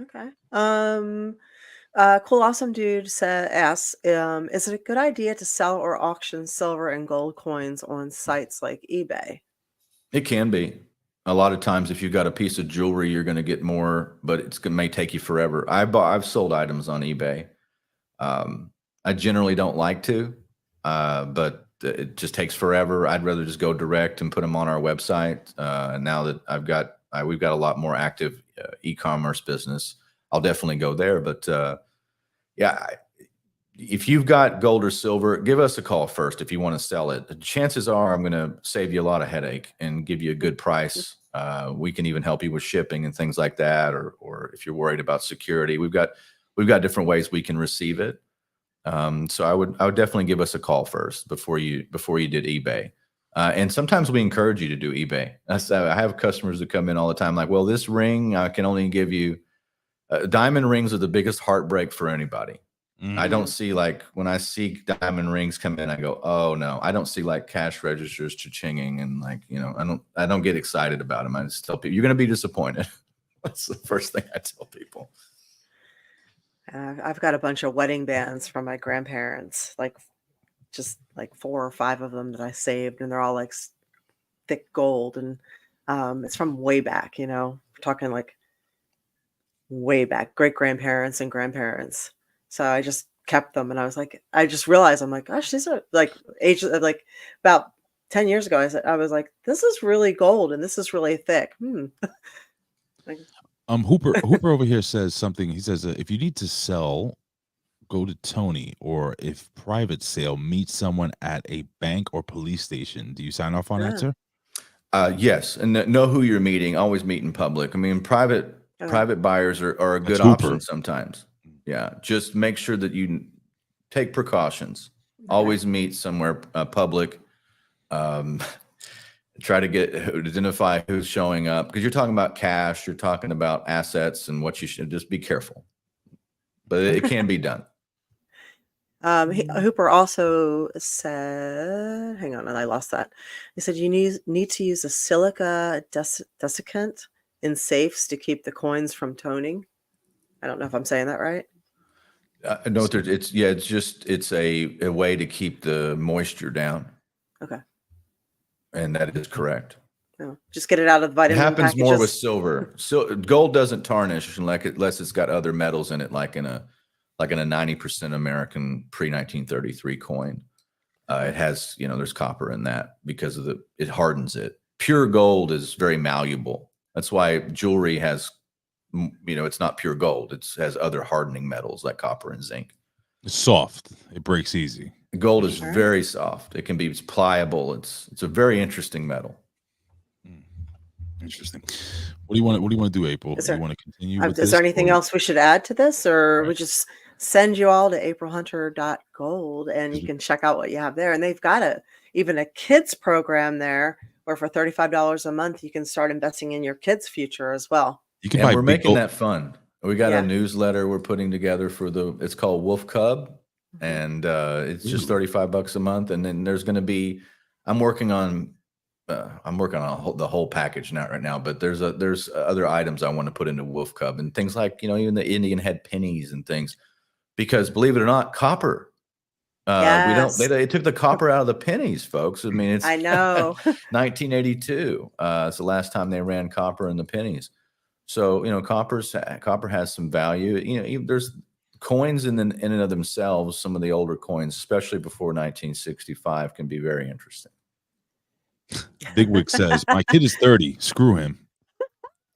Okay. Cool Awesome Dude asks, is it a good idea to sell or auction silver and gold coins on sites like eBay? It can be. A lot of times, if you've got a piece of jewelry, you're going to get more, but may take you forever. I've sold items on eBay. I generally don't like to, but it just takes forever. I'd rather just go direct and put them on our website. And now that we've got a lot more active e-commerce business, I'll definitely go there. But yeah, if you've got gold or silver, give us a call first if you want to sell it. Chances are I'm going to save you a lot of headache and give you a good price. We can even help you with shipping and things like that, or if you're worried about security, we've got different ways we can receive it. So I would definitely give us a call first before you did eBay. And sometimes we encourage you to do eBay. I have customers that come in all the time like, well, this ring I can only give you. Diamond rings are the biggest heartbreak for anybody. Mm-hmm. I don't see, like, when I see diamond rings come in, I go, oh no. I don't see like cash registers cha-chinging and like, I don't get excited about them. I just tell people, you're going to be disappointed. That's the first thing I tell people. I've got a bunch of wedding bands from my grandparents, just 4 or 5 of them that I saved, and they're all like thick gold, and it's from way back. We're talking like way back, great grandparents and grandparents. So I just kept them, and I just realized, I'm like, gosh, these are like like about 10 years ago. I was like, this is really gold, and this is really thick. Hooper over here says something. He says, if you need to sell, go to Tony, or if private sale, meet someone at a bank or police station. Do you sign off on that, sir? Yes, and know who you're meeting. Always meet in public. I mean, private buyers are a good option sometimes. Yeah, just make sure that you take precautions. Always meet somewhere public. Try to identify who's showing up, because you're talking about cash, you're talking about assets, and what you should just be careful. But it can be done. Hooper also said, hang on, I lost that. He said you need to use a silica desiccant in safes to keep the coins from toning. I don't know if I'm saying that right. No, it's a way to keep the moisture down. Okay. And that is correct. No, just get it out of the vitamin. It happens packages. more with silver. So gold doesn't tarnish unless it's got other metals in it, like in a 90% American pre-1933 coin. It has, there's copper in that because of it hardens it. Pure gold is very malleable. That's why jewelry has, it's not pure gold. It has other hardening metals like copper and zinc. It's soft. It breaks easy. Gold is All right. very soft. It can be pliable. It's a very interesting metal. Interesting. What do you want to do, April? Is Do you there, want to continue with is this? there anything or- else we should add to this, or Right. we just send you all to aprilhunter.gold and you can check out what you have there? And they've got even a kids program there where for $35 a month you can start investing in your kids' future as well. You can And buy we're big making gold. that fun. We got Yeah. a newsletter we're putting together it's called Wolf Cub, and it's just $35 a month. And then there's going to be, I'm working on the whole package right now, but there's other items I want to put into Wolf Cub and things like, even the Indian head pennies and things, because believe it or not, copper. Yes. They took the copper out of the pennies, folks. I mean, it's I know. 1982. It's the last time they ran copper in the pennies. So, copper has some value. Even there's coins in and of themselves. Some of the older coins, especially before 1965, can be very interesting. Bigwig says, "My kid is 30. Screw him."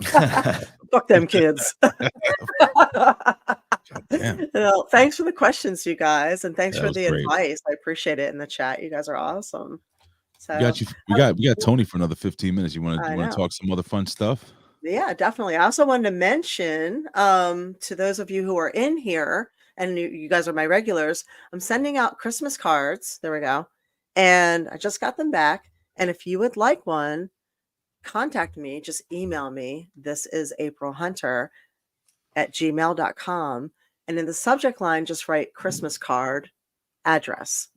Fuck them kids. Damn. Well, thanks for the questions, you guys, and thanks That for was the great. advice. I appreciate it in the chat. You guys are awesome. So We got Tony for another 15 minutes. You want I to know. talk some other fun stuff? Yeah, definitely. I also wanted to mention to those of you who are in here, and you guys are my regulars, I'm sending out Christmas cards. There we go. And I just got them back. And if you would like one, contact me. Just email me. This is aprilhunter@gmail.com. And in the subject line, just write Christmas card address.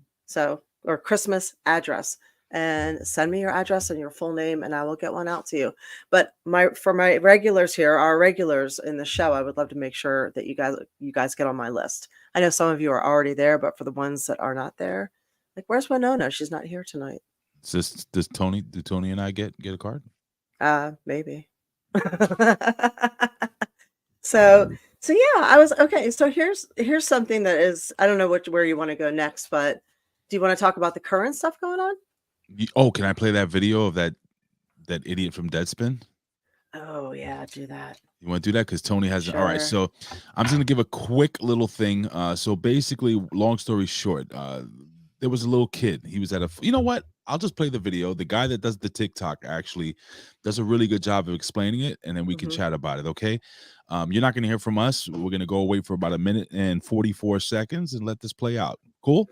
Or Christmas address. And send me your address and your full name, and I will get one out to you. But for my regulars here, our regulars in the show, I would love to make sure that you guys get on my list. I know some of you are already there, but for the ones that are not there, like, where's Winona? She's not here tonight. Do Tony and I get a card? Maybe. So yeah, I was okay. So here's something that is, I don't know where you want to go next, but do you want to talk about the current stuff going on? Can I play that video of that idiot from Deadspin? Oh yeah, do that. You want to do that? Because Tony has Sure. All right, so I'm just going to give a quick little thing. So basically, long story short, there was a little kid. He was at you know what? I'll just play the video. The guy that does the TikTok actually does a really good job of explaining it, and then we can chat about it, okay? You're not going to hear from us. We're going to go away for about 1 minute and 44 seconds and let this play out. Cool?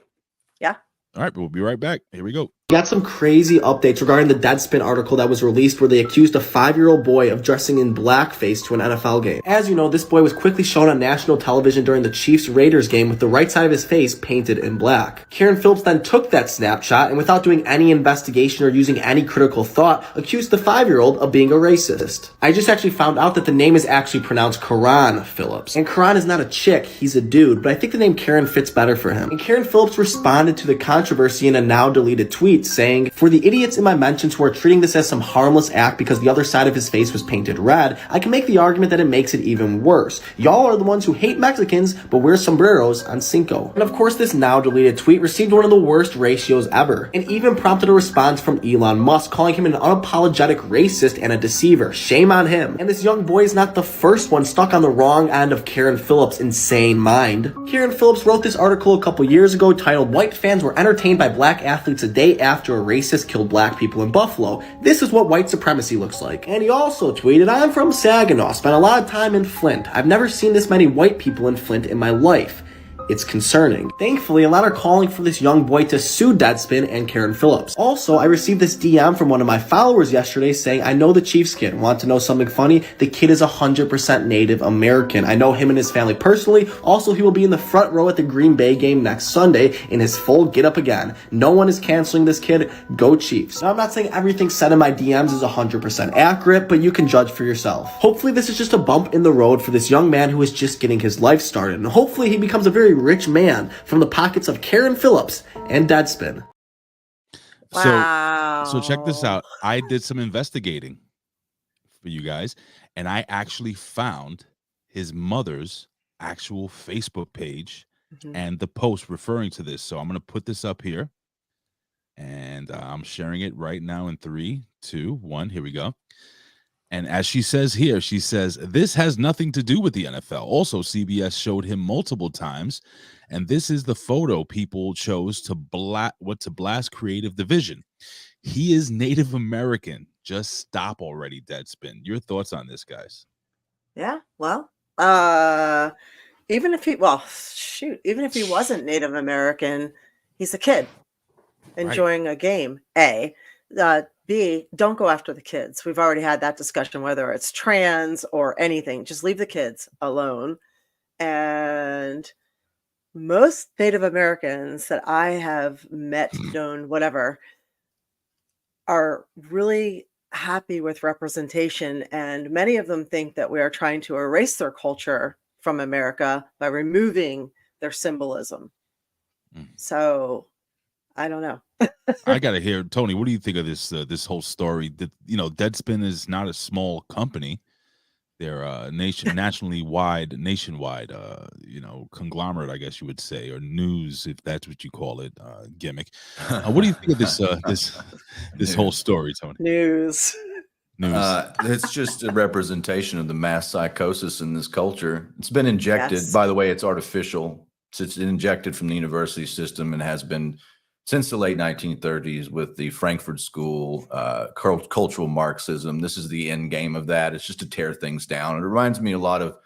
Yeah. All right, but we'll be right back. Here we go. Got some crazy updates regarding the Deadspin article that was released where they accused a 5-year-old boy of dressing in blackface to an NFL game. As you know, this boy was quickly shown on national television during the Chiefs-Raiders game with the right side of his face painted in black. Karen Phillips then took that snapshot and without doing any investigation or using any critical thought, accused the 5-year-old of being a racist. I just actually found out that the name is actually pronounced Karan Phillips. And Karan is not a chick, he's a dude, but I think the name Karen fits better for him. And Karen Phillips responded to the controversy in a now deleted tweet saying, "For the idiots in my mentions who are treating this as some harmless act because the other side of his face was painted red, I can make the argument that it makes it even worse. Y'all are the ones who hate Mexicans but wear sombreros on Cinco." And of course, this now deleted tweet received one of the worst ratios ever, and even prompted a response from Elon Musk calling him an unapologetic racist and a deceiver. Shame on him. And this young boy is not the first one stuck on the wrong end of Karen Phillips' insane mind. Karen Phillips wrote this article a couple years ago titled "White Fans Were Entertained by Black Athletes a Day After a Racist Killed Black People in Buffalo. This is what white supremacy looks like." And he also tweeted, "I'm from Saginaw, spent a lot of time in Flint. I've never seen this many white people in Flint in my life. It's concerning." Thankfully, a lot are calling for this young boy to sue Deadspin and Karen Phillips. Also, I received this DM from one of my followers yesterday saying, "I know the Chiefs kid. Want to know something funny? The kid is 100% Native American. I know him and his family personally. Also, he will be in the front row at the Green Bay game next Sunday in his full get-up again. No one is canceling this kid. Go Chiefs." Now, I'm not saying everything said in my DMs is 100% accurate, but you can judge for yourself. Hopefully, this is just a bump in the road for this young man who is just getting his life started, and hopefully he becomes a very rich man from the pockets of Karen Phillips and Deadspin. Wow. So check this out. I did some investigating for you guys, and I actually found his mother's actual Facebook page and the post referring to this. So I'm going to put this up here, and I'm sharing it right now in 3, 2, 1. Here we go. And as she says here, she says, this has nothing to do with the NFL. Also, CBS showed him multiple times, and this is the photo people chose to blast creative division. He is Native American. Just stop already, Deadspin. Your thoughts on this, guys? Yeah, well, even if he wasn't Native American, he's a kid enjoying a game. A. B, don't go after the kids. We've already had that discussion, whether it's trans or anything. Just leave the kids alone. And most Native Americans that I have met, known, whatever, are really happy with representation. And many of them think that we are trying to erase their culture from America by removing their symbolism. So I don't know. I gotta hear, Tony. What do you think of this whole story? That Deadspin is not a small company; they're nationwide conglomerate, I guess you would say, or news, if that's what you call it, gimmick. What do you think of this whole story, Tony? News. It's just a representation of the mass psychosis in this culture. It's been injected. Yes. By the way, it's artificial. It's injected from the university system and has been since the late 1930s with the Frankfurt School, cultural Marxism. This is the end game of that. It's just to tear things down. It reminds me a lot of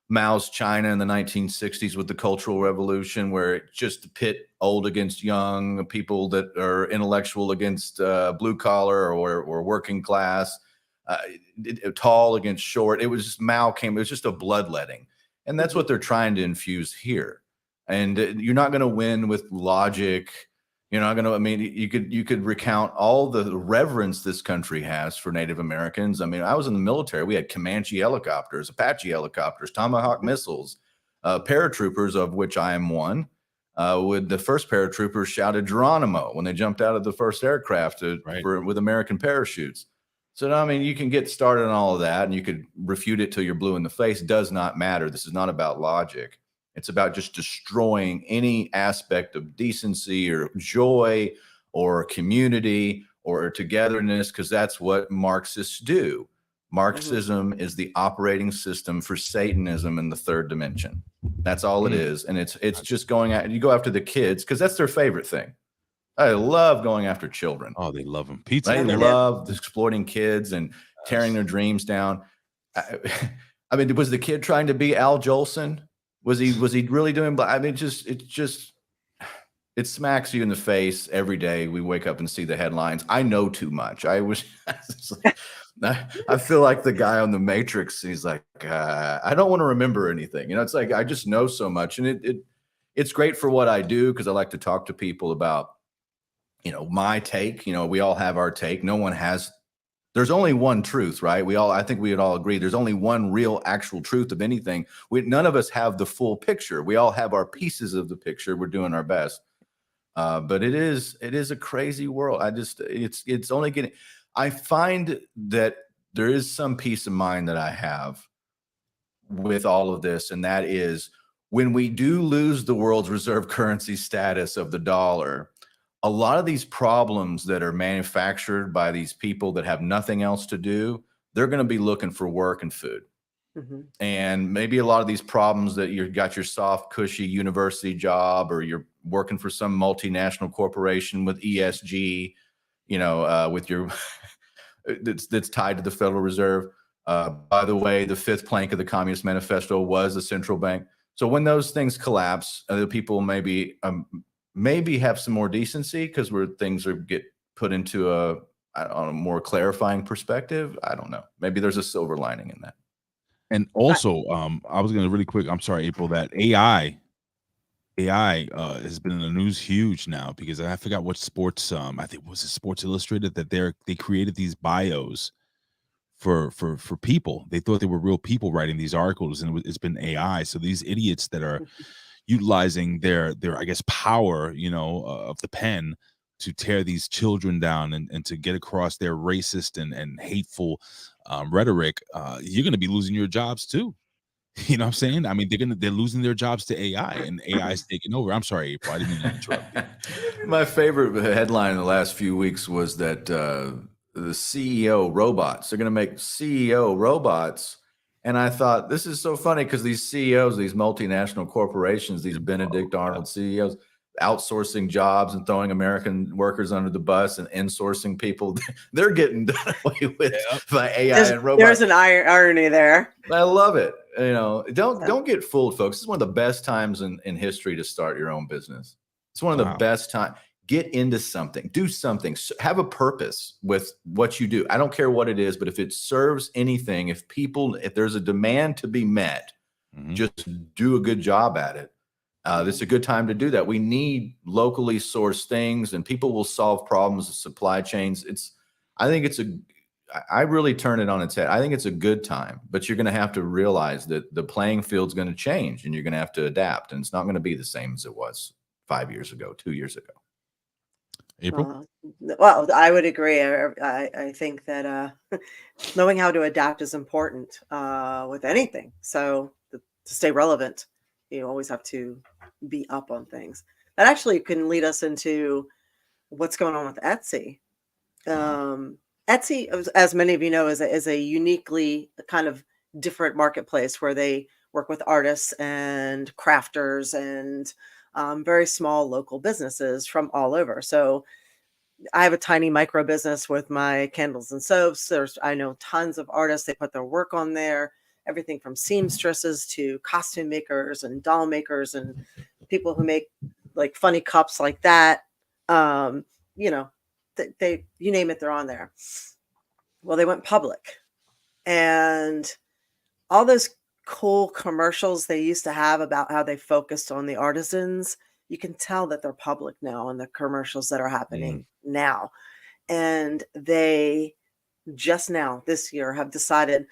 Mao's China in the 1960s with the Cultural Revolution, where it just pit old against young, people that are intellectual against blue collar or working class, tall against short. It was just it was just a bloodletting. And that's what they're trying to infuse here. And you're not going to win with logic. You're not going to, I mean, you could recount all the reverence this country has for Native Americans. I mean, I was in the military. We had Comanche helicopters, Apache helicopters, Tomahawk missiles, paratroopers, of which I am one. With the first paratroopers shouted Geronimo when they jumped out of the first aircraft with American parachutes. So, I mean, you can get started on all of that and you could refute it till you're blue in the face. Does not matter. This is not about logic. It's about just destroying any aspect of decency or joy or community or togetherness, because that's what Marxists do. Marxism is the operating system for Satanism in the third dimension. That's all it is. And it's just going at, you go after the kids because that's their favorite thing. I love going after children. Oh, they love them. Pizza. They love exploiting kids and tearing their dreams down. I mean, was the kid trying to be Al Jolson? Was he really doing? I mean, it smacks you in the face every day. We wake up and see the headlines. I know too much. I feel like the guy on the Matrix. He's like, I don't want to remember anything. It's like I just know so much, and it's great for what I do because I like to talk to people about, my take. We all have our take. No one has. There's only one truth, right? I think we would all agree. There's only one real, actual truth of anything. None of us have the full picture. We all have our pieces of the picture. We're doing our best, but it is a crazy world. It's only getting. I find that there is some peace of mind that I have with all of this, and that is when we do lose the world's reserve currency status of the dollar. A lot of these problems that are manufactured by these people that have nothing else to do, they're going to be looking for work and food. And maybe a lot of these problems that you've got your soft, cushy university job, or you're working for some multinational corporation with ESG, with your that's tied to the Federal Reserve. By the way, the fifth plank of the Communist Manifesto was a central bank. So when those things collapse, other people maybe have some more decency because things get put into on a more clarifying perspective. I don't know. Maybe there's a silver lining in that. And also, I was going to really quick. I'm sorry, April. That AI has been in the news huge now because I forgot what sports. I think it was Sports Illustrated that they created these bios for people. They thought they were real people writing these articles, and it's been AI. So these idiots that are utilizing their I guess power of the pen to tear these children down and to get across their racist and hateful rhetoric, you're going to be losing your jobs too. You know what I'm saying? I mean, they're losing their jobs to AI, and AI is taking over. I'm sorry, April, I didn't mean to interrupt you. My favorite headline in the last few weeks was that the CEO robots. They're going to make CEO robots. And I thought, this is so funny because these CEOs, these multinational corporations, these Benedict Arnold CEOs, outsourcing jobs and throwing American workers under the bus and insourcing people, they're getting done away with by AI and robots. There's an irony there. I love it. You know, don't get fooled, folks. It's one of the best times in history to start your own business. It's one of the best times. Get into something, do something, have a purpose with what you do. I don't care what it is, but if it serves anything, if there's a demand to be met, just do a good job at it. This is a good time to do that. We need locally sourced things, and people will solve problems with supply chains. I really turn it on its head. I think it's a good time, but you're going to have to realize that the playing field's going to change, and you're going to have to adapt, and it's not going to be the same as it was 5 years ago, 2 years ago. April? Well, I would agree. I think that knowing how to adapt is important with anything. So to stay relevant, you always have to be up on things. That actually can lead us into what's going on with Etsy. Etsy, as many of you know, is a uniquely kind of different marketplace where they work with artists and crafters and very small local businesses from all over. So I have a tiny micro business with my candles and soaps. I know tons of artists. They put their work on there, everything from seamstresses to costume makers and doll makers and people who make like funny cups like that. You know, you name it, they're on there. Well, they went public, and all those cool commercials they used to have about how they focused on the artisans, you can tell that they're public now in the commercials that are happening now. And they just now this year have decided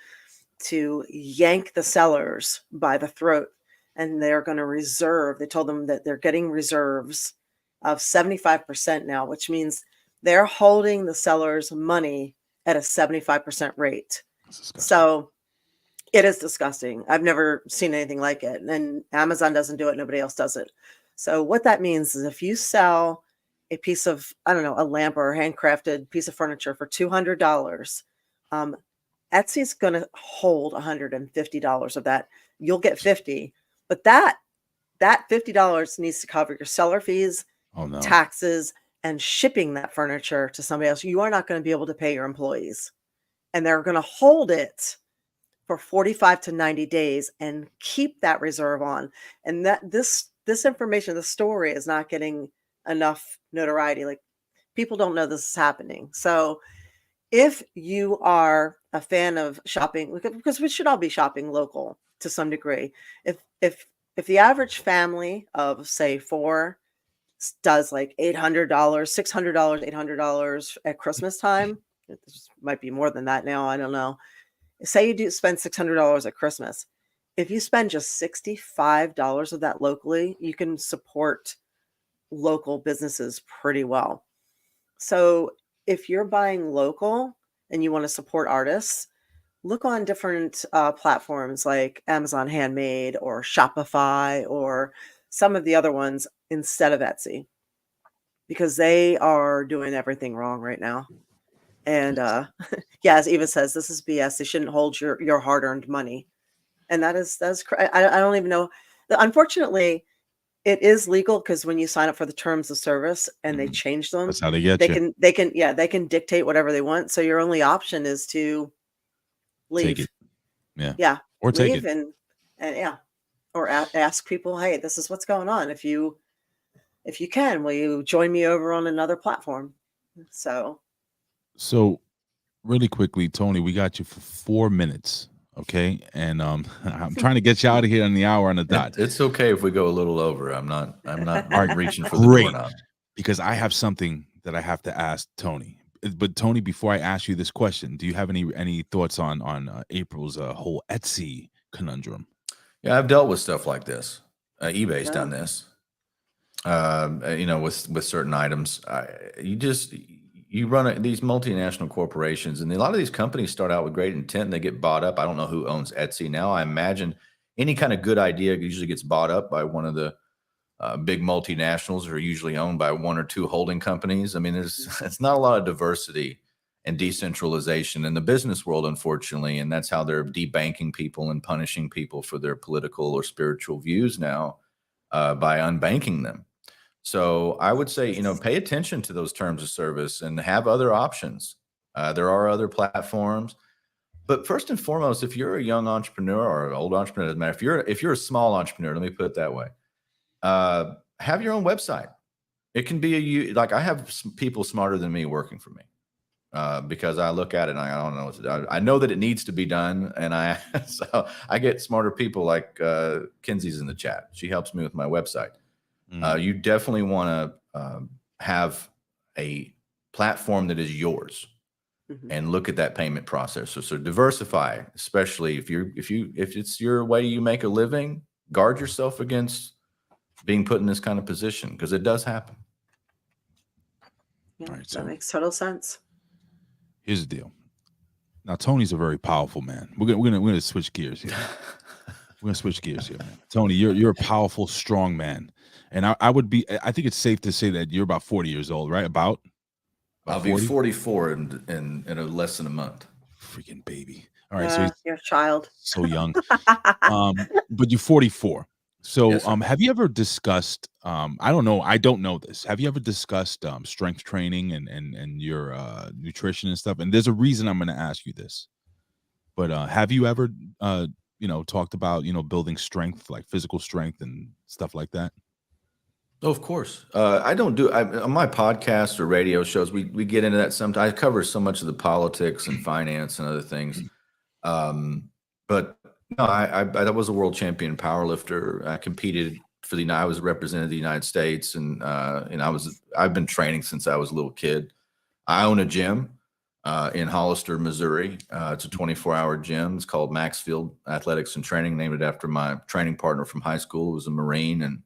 to yank the sellers by the throat, and they're going to reserve. They told them that they're getting reserves of 75% now, which means they're holding the sellers' money at a 75% rate. So it is disgusting. I've never seen anything like it. And Amazon doesn't do it. Nobody else does it. So what that means is if you sell a piece of, I don't know, a lamp or a handcrafted piece of furniture for $200, Etsy's going to hold $150 of that. You'll get $50, but that $50 needs to cover your seller fees, taxes, and shipping that furniture to somebody else. You are not going to be able to pay your employees, and they're going to hold it for 45 to 90 days and keep that reserve on. And that this information, the story is not getting enough notoriety. Like, people don't know this is happening. So if you are a fan of shopping, because we should all be shopping local to some degree, if the average family of say 4 does like $800, $600, $800 at Christmas time, it might be more than that now, I don't know. Say you do spend $600 at Christmas. If you spend just $65 of that locally, you can support local businesses pretty well. So if you're buying local and you want to support artists, look on different platforms like Amazon Handmade or Shopify or some of the other ones instead of Etsy, because they are doing everything wrong right now. And yeah, as Eva says, this is BS. They shouldn't hold your hard-earned money. And that's I don't even know. Unfortunately, it is legal because when you sign up for the terms of service and they change them, that's how they get you. They can dictate whatever they want. So your only option is to leave. Take it. Yeah. Or leave take it. And yeah. Or ask people, hey, this is what's going on. If you can, will you join me over on another platform? So really quickly, Tony, we got you for 4 minutes. Okay. And I'm trying to get you out of here on the hour on the dot. It's okay if we go a little over. I'm not reaching for the doorknob. Because I have something that I have to ask Tony. But Tony, before I ask you this question, do you have any thoughts on April's whole Etsy conundrum? Yeah, I've dealt with stuff like this. eBay's done this. With certain items, you run these multinational corporations, and a lot of these companies start out with great intent and they get bought up. I don't know who owns Etsy now. I imagine any kind of good idea usually gets bought up by one of the big multinationals, are usually owned by 1 or 2 holding companies. I mean, it's not a lot of diversity and decentralization in the business world, unfortunately. And that's how they're debanking people and punishing people for their political or spiritual views now, by unbanking them. So I would say, pay attention to those terms of service and have other options. There are other platforms. But first and foremost, if you're a young entrepreneur or an old entrepreneur, doesn't matter. If you're a small entrepreneur, let me put it that way, have your own website. It can be like I have people smarter than me working for me, because I look at it and I don't know what to do. I know that it needs to be done, and so I get smarter people like Kenzie's in the chat. She helps me with my website. You definitely want to have a platform that is yours. And look at that payment processor. So diversify, especially if it's your way you make a living. Guard yourself against being put in this kind of position, because it does happen. Yeah, All right, so that makes total sense. Here's the deal. Now, Tony's a very powerful man. We're gonna switch gears here. We're gonna switch gears here, man. Tony, you're a powerful, strong man, and I think it's safe to say that you're about 40 years old, right? About I'll 40? be 44 in less than a month. Freaking baby. All right, so You're a child. so young. But you're 44. So Yes, have you ever discussed I don't know this. Have you ever discussed strength training and your nutrition and stuff? And there's a reason I'm going to ask you this. But have you ever talked about building strength, like physical strength and stuff like that? Oh, of course. I don't do on my podcast or radio shows. We get into that sometimes. I cover so much of the politics and finance and other things. But no, I was a world champion powerlifter. I competed for I was represented the United States, and I've been training since I was a little kid. I own a gym in Hollister, Missouri. It's a 24-hour gym. It's called Maxfield Athletics and Training, named it after my training partner from high school, who was a Marine, and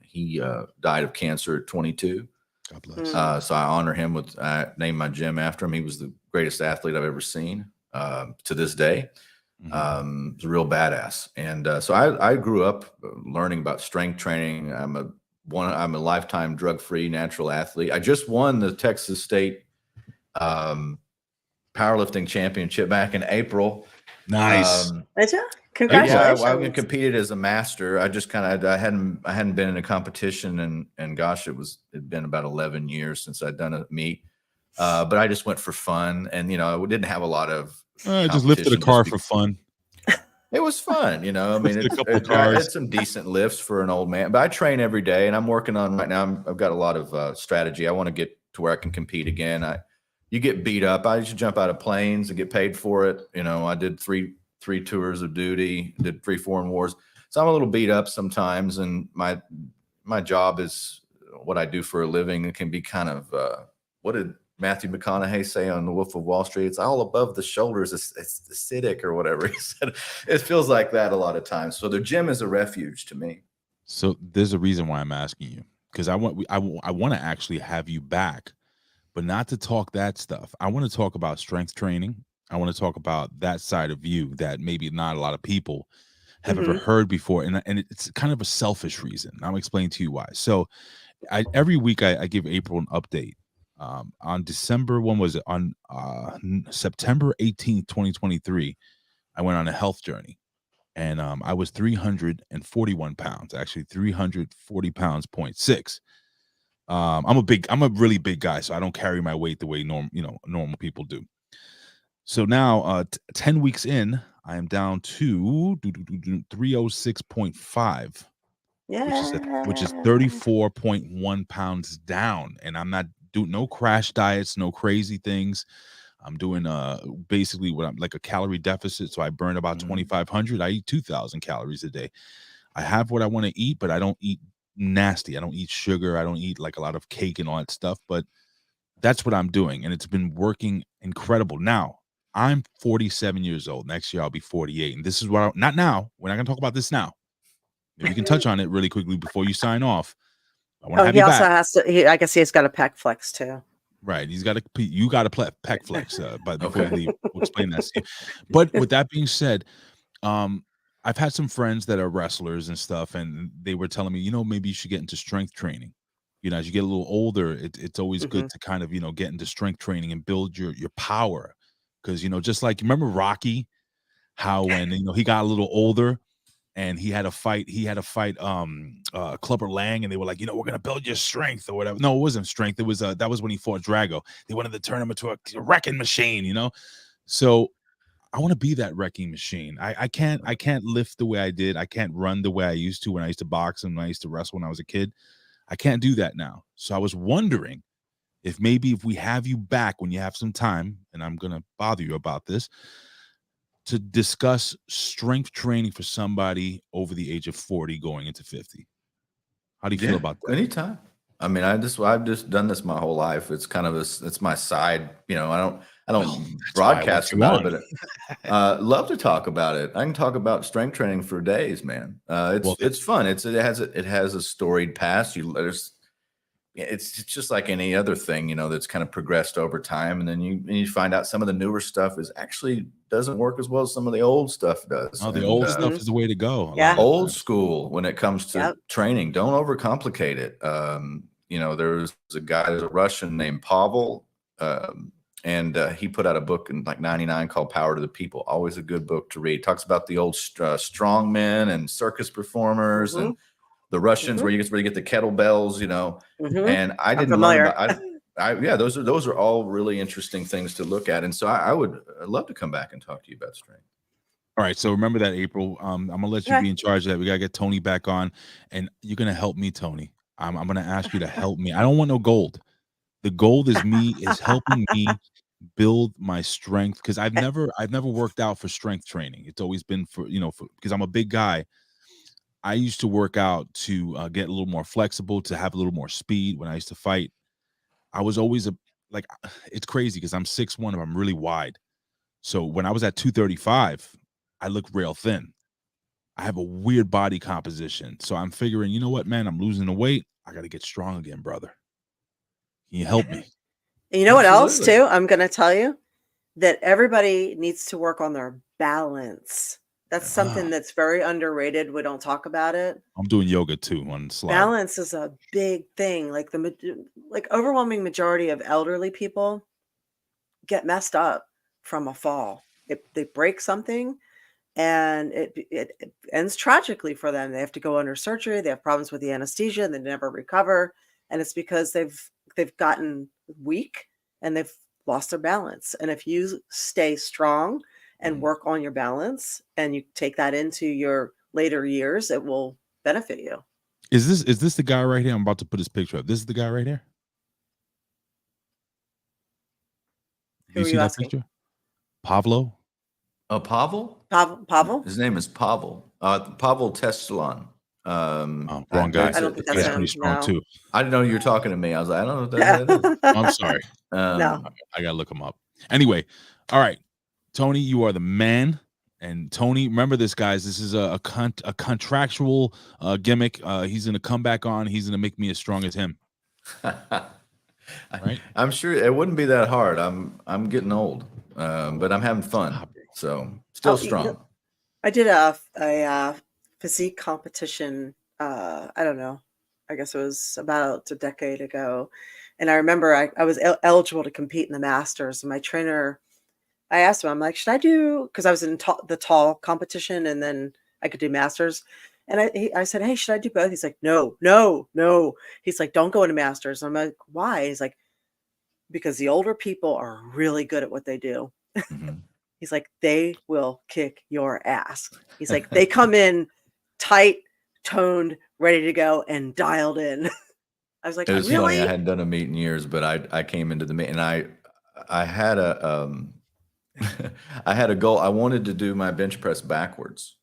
he died of cancer at 22. God bless. So I honor him I named my gym after him. He was the greatest athlete I've ever seen to this day. He's a real badass. And so I grew up learning about strength training. I'm a lifetime drug-free natural athlete. I just won the Texas State powerlifting championship back in April. Nice. Did you? Congratulations. Yeah, I competed as a master. I just I hadn't been in a competition, and gosh, it'd been about 11 years since I'd done a meet. But I just went for fun, and we didn't have a lot of. I just lifted a car for fun. It was fun, I mean, I had some decent lifts for an old man, but I train every day, and I'm working on right now. I've got a lot of strategy. I want to get to where I can compete again. You get beat up. I used to jump out of planes and get paid for it. I did three tours of duty, did 3 foreign wars. So I'm a little beat up sometimes, and my job is what I do for a living. It can be kind of what did Matthew McConaughey say on The Wolf of Wall Street? It's all above the shoulders. It's acidic or whatever he said. It feels like that a lot of times. So the gym is a refuge to me. So there's a reason why I'm asking you, because I want to actually have you back, but not to talk that stuff. I want to talk about strength training. I want to talk about that side of you that maybe not a lot of people have ever heard before. And it's kind of a selfish reason. I'll explain to you why. So every week I give April an update. On December, when was it? On September 18th, 2023, I went on a health journey, and I was 341 pounds, actually 340 pounds, 0.6. I'm a really big guy, so I don't carry my weight the way normal people do. So now 10 weeks in, I am down to 306.5, which is 34.1 pounds down, and I'm not doing no crash diets, no crazy things. I'm doing basically what I'm like a calorie deficit. So I burn about 2,500. I eat 2,000 calories a day. I have what I want to eat, but I don't eat nasty. I don't eat sugar. I don't eat like a lot of cake and all that stuff, but that's what I'm doing. And it's been working incredible. Now I'm 47 years old. Next year I'll be 48. And this is what not now. We're not going to talk about this now. Maybe we can touch on it really quickly before you sign off. He also has to. I guess he's got a pec flex too. Right, you got a pec flex. But before we leave, we'll explain that. But with that being said, I've had some friends that are wrestlers and stuff, and they were telling me, maybe you should get into strength training. You know, as you get a little older, it's always Hmm. good to kind of, you know, get into strength training and build your power. Because, you know, just like, remember Rocky, how when, you know, he got a little older and he had to fight Clubber Lang, and they were like, you know, we're gonna build your strength or whatever. No, it wasn't strength. It was that was when he fought Drago. They wanted to turn him into a wrecking machine, you know. So I want to be that wrecking machine. I can't lift the way I did. I can't run the way I used to when I used to box and when I used to wrestle when I was a kid. I can't do that now. So I was wondering if maybe if we have you back when you have some time, and I'm gonna bother you about this, to discuss strength training for somebody over the age of 40 going into 50. How do you feel about that? Anytime. I mean, I've just done this my whole life. It's kind of it's my side, you know, I don't That's why I want broadcast you about on. it, but love to talk about it. I can talk about strength training for days, man. Well, It's fun. It has a storied past. It's just like any other thing, you know, that's kind of progressed over time. And then you find out some of the newer stuff is actually doesn't work as well as some of the old stuff does. oh, the And old stuff is the way to go. A lot Yeah. of old times. school when it comes to Yep. training, don't overcomplicate it. You know, there's a Russian named Pavel, and he put out a book in like 99 called Power to the People. Always a good book to read. Talks about the old strong men and circus performers and the Russians, where you get the kettlebells, you know. And I I'm didn't learn familiar. about yeah, those are all really interesting things to look at. And so I'd love to come back and talk to you about strength. All right. So remember that, April. I'm gonna let you Okay. be in charge of that. We gotta get Tony back on, and you're gonna help me, Tony. I'm gonna ask you to help me. I don't want no gold. The gold is helping me build my strength, because I've never worked out for strength training. It's always been for, you know, because I'm a big guy. I used to work out to get a little more flexible, to have a little more speed when I used to fight. I was always like, it's crazy because I'm 6'1" and I'm really wide. So when I was at 235, I look real thin. I have a weird body composition. So I'm figuring, you know what, man, I'm losing the weight. I got to get strong again, brother. Can you help me? And you know what else Absolutely. too? I'm going to tell you that everybody needs to work on their balance. That's something that's very underrated. We don't talk about it. I'm doing yoga too on the slide. Balance is a big thing. Like like overwhelming majority of elderly people get messed up from a fall. They break something, and it ends tragically for them. They have to go under surgery. They have problems with the anesthesia, and they never recover. And it's because they've gotten weak and they've lost their balance. And if you stay strong and work on your balance, and you take that into your later years, it will benefit you. Is this the guy right here? I'm about to put his picture up. This is the guy right here. Who You are see you that asking? picture? Pavlo? Pavel? Pavel? His name is Pavel. Pavel Teslan. Oh, wrong guy. I don't think He's that's pretty him. strong No. too. I didn't know you were talking to me. I was like, I don't know what that is. I'm sorry. No. I gotta look him up. Anyway, all right, Tony, you are the man. And Tony, remember this, guys. This is a contractual gimmick. He's gonna come back on. He's gonna make me as strong as him. Right? I'm sure it wouldn't be that hard. I'm getting old, but I'm having fun. So still strong. I did a physique competition. I don't know. I guess it was about a decade ago. And I remember I was eligible to compete in the Masters. And my trainer, I asked him, I'm like, should I do, because I was in the tall competition, and then I could do Masters. And I said, hey, should I do both? He's like, no. He's like, don't go into Masters. I'm like, why? He's like, because the older people are really good at what they do. He's like, they will kick your ass. He's like, they come in tight, toned, ready to go, and dialed in. I was like, It was really? funny. I hadn't done a meet in years, but I came into the meet, and I had a I had a goal. I wanted to do my bench press backwards.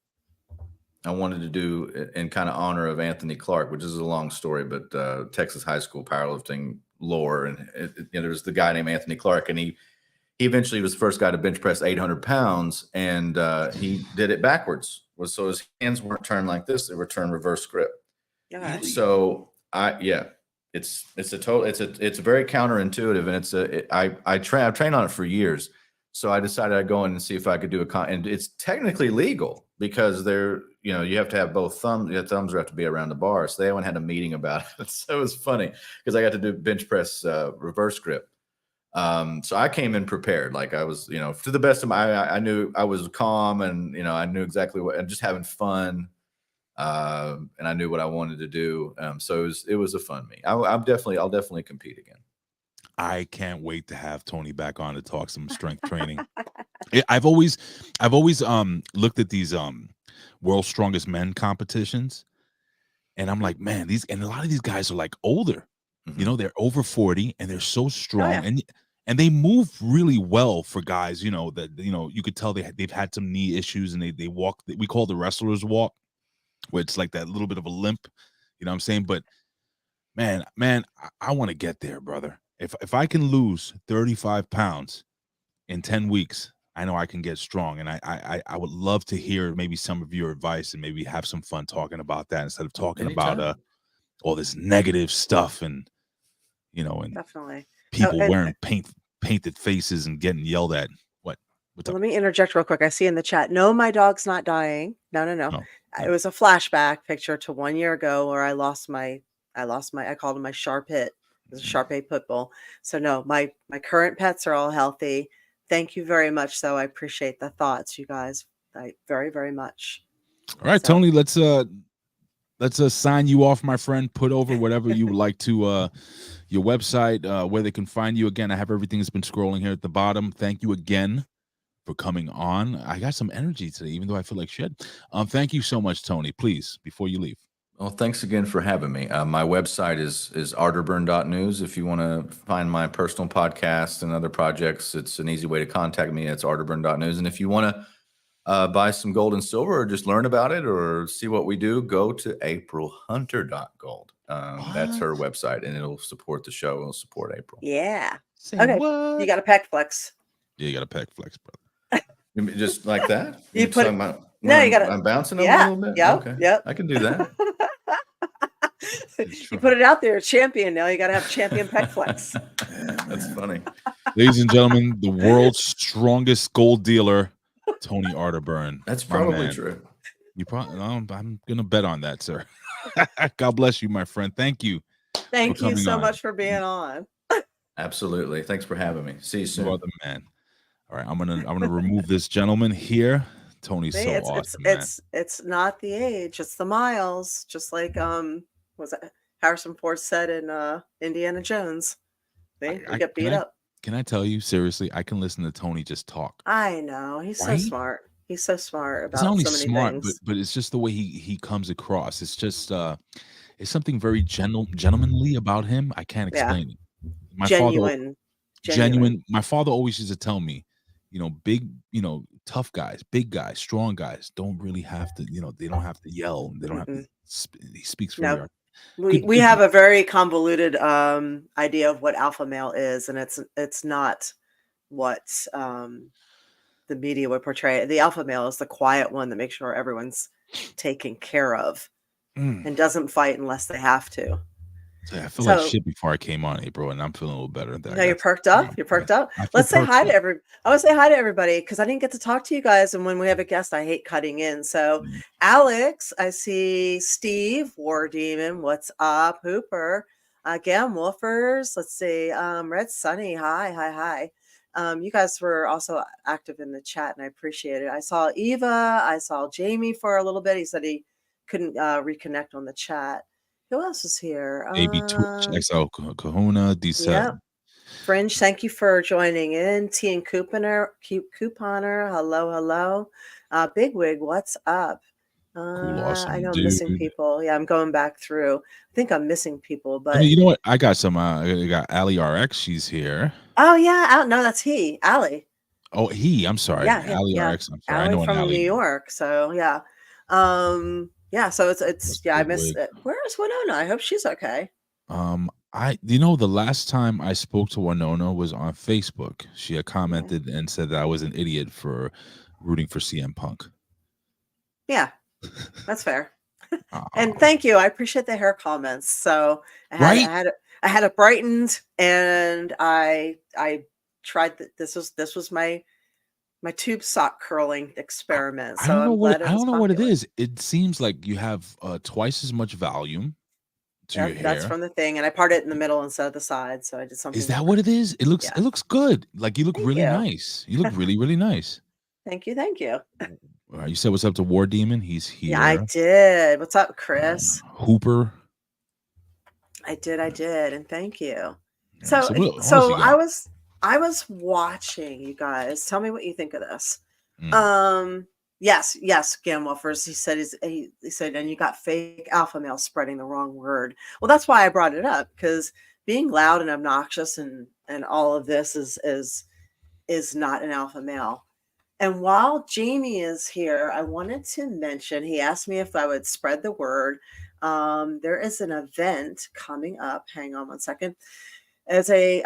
I wanted to do in kind of honor of Anthony Clark, which is a long story, but Texas high school powerlifting lore, and there was the guy named Anthony Clark, and he eventually was the first guy to bench press 800 pounds, and he did it backwards. So his hands weren't turned like this; they were turned reverse grip. Yeah. So it's very counterintuitive, and I've trained on it for years. So I decided I'd go in and see if I could do and it's technically legal because you have to have both thumbs. Your thumbs have to be around the bar. So they went and had a meeting about it. So it was funny because I got to do bench press reverse grip. So I came in prepared. Like I was, to the best of I knew I was calm, and I knew exactly what, and just having fun. And I knew what I wanted to do. So it was a fun meet. I'll definitely compete again. I can't wait to have Tony back on to talk some strength training. I've always looked at these World's Strongest Men competitions, and I'm like, man, a lot of these guys are like older. Mm-hmm. They're over 40 and they're so strong. Oh, yeah. And they move really well for guys, that you could tell they've had some knee issues, and they walk, we call the wrestler's walk, where it's like that little bit of a limp, you know what I'm saying? But man, I want to get there, brother. If I can lose 35 pounds in 10 weeks, I know I can get strong. And I would love to hear maybe some of your advice and maybe have some fun talking about that instead of talking about all this negative stuff and Definitely. people wearing painted faces and getting yelled at. Let me interject real quick. I see in the chat, no, my dog's not dying. No. No. It was a flashback picture to 1 year ago where I called him my Shar-Pei. It was a Shar-Pei pit bull. So no, my current pets are all healthy. Thank you very much. So I appreciate the thoughts, you guys. Very, very much. All right, Tony, let's sign you off, my friend. Put over whatever you would like to your website, where they can find you. Again, I have everything that's been scrolling here at the bottom. Thank you again for coming on. I got some energy today, even though I feel like shit. Thank you so much, Tony. Please, before you leave. Well, thanks again for having me. My website is arterburn.news. If you want to find my personal podcast and other projects, it's an easy way to contact me. It's arterburn.news. And if you want to buy some gold and silver, or just learn about it, or see what we do, go to aprilhunter.gold. That's her website, and it'll support the show. It'll support April. Yeah. Say okay. what? You got a pec flex. Yeah, you got a pec flex, brother. Just like that? You put it. No, you got to. I'm bouncing them a little bit. Yeah. Okay. Yep. I can do that. You put it out there, champion. Now you got to have champion pec flex. That's funny. Ladies and gentlemen, the world's strongest gold dealer, Tony Arterburn. That's probably true. You probably. I'm gonna bet on that, sir. God bless you, my friend. Thank you. Thank you so much for being on. Absolutely. Thanks for having me. See you soon. You are the man. All right, I'm gonna remove this gentleman here. Tony's so awesome. It's not the age, it's the miles. Just like was it Harrison Ford said in Indiana Jones. See, we get beat up. Can I tell you seriously? I can listen to Tony just talk. I know he's so smart. He's so smart about so many things. but it's just the way he comes across. It's just it's something very gentlemanly about him. I can't explain it. Genuine. My father always used to tell me, big, tough guys, big guys, strong guys don't really have to, they don't have to yell. They don't have to. He speaks for you. We have a very convoluted idea of what alpha male is, and it's not what the media would portray. The alpha male is the quiet one that makes sure everyone's taken care of and doesn't fight unless they have to. I feel like shit before I came on, April, and I'm feeling a little better. No, you're perked up. You're perked up. Let's say hi to everybody. I want to say hi to everybody because I didn't get to talk to you guys. And when we have a guest, I hate cutting in. So, Alex, I see Steve, War Demon, what's up? Hooper, Gam Wolfers. Let's see, Red Sunny. Hi. You guys were also active in the chat, and I appreciate it. I saw Eva. I saw Jamie for a little bit. He said he couldn't reconnect on the chat. Who else is here? Maybe Twitch, XL Kahuna, D7. Yeah. Fringe, thank you for joining in. T and Couponer, hello. Bigwig, what's up? Cool, awesome, I know I'm dude. missing people. Yeah, I'm going back through. I think I'm missing people, but you know what? I got some. I got Ali RX. She's here. Oh yeah, no, that's he, Ali. Oh, I'm sorry. Yeah, Ali RX. I'm sorry. Ali I know from Ali. New York. So yeah. Yeah, so it's I missed it. Where is Winona? I hope she's okay. The last time I spoke to Winona was on Facebook. She had commented and said that I was an idiot for rooting for CM Punk. Yeah, that's fair. And thank you. I appreciate the hair comments. So I had it brightened, and I tried that. This was my my tube sock curling experiment. I So don't know I'm glad I it was don't know what it popular. is. It seems like you have twice as much volume to your Yep, that's hair. from the thing, and I part it in the middle instead of the side, so I did Is something that what different. it is? It Yeah. looks good. Like you look Thank really you. nice. You look really, really nice. Thank you, thank you. All right, you said what's up to War Demon? He's here. Yeah, I did. What's up, Chris? Hooper. I did, and thank you. Yeah, So, what else so you got? I was watching, you guys. Tell me what you think of this. Mm. Yes, Gamwolfers. He said he said, and you got fake alpha male spreading the wrong word. Well, that's why I brought it up, because being loud and obnoxious and all of this is not an alpha male. And while Jamie is here, I wanted to mention, he asked me if I would spread the word. There is an event coming up. Hang on one second. It's a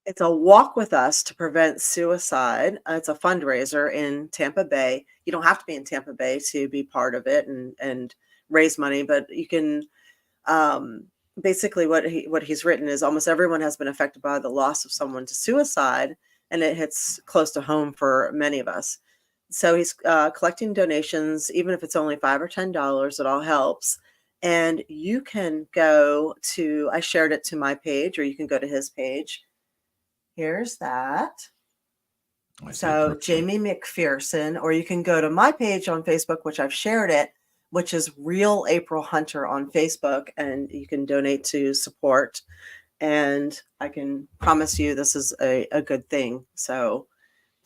it's a walk with us to prevent suicide. It's a fundraiser in Tampa Bay. You don't have to be in Tampa Bay to be part of it and raise money, but you can. Basically, what he's written is almost everyone has been affected by the loss of someone to suicide, and it hits close to home for many of us. So he's collecting donations, even if it's only $5 or $10. It all helps. And you can go to, I shared it to my page, or you can go to his page. Here's that. So Jamie McPherson, or you can go to my page on Facebook, which I've shared it, which is Real April Hunter on Facebook, and you can donate to support. And I can promise you this is a good thing. So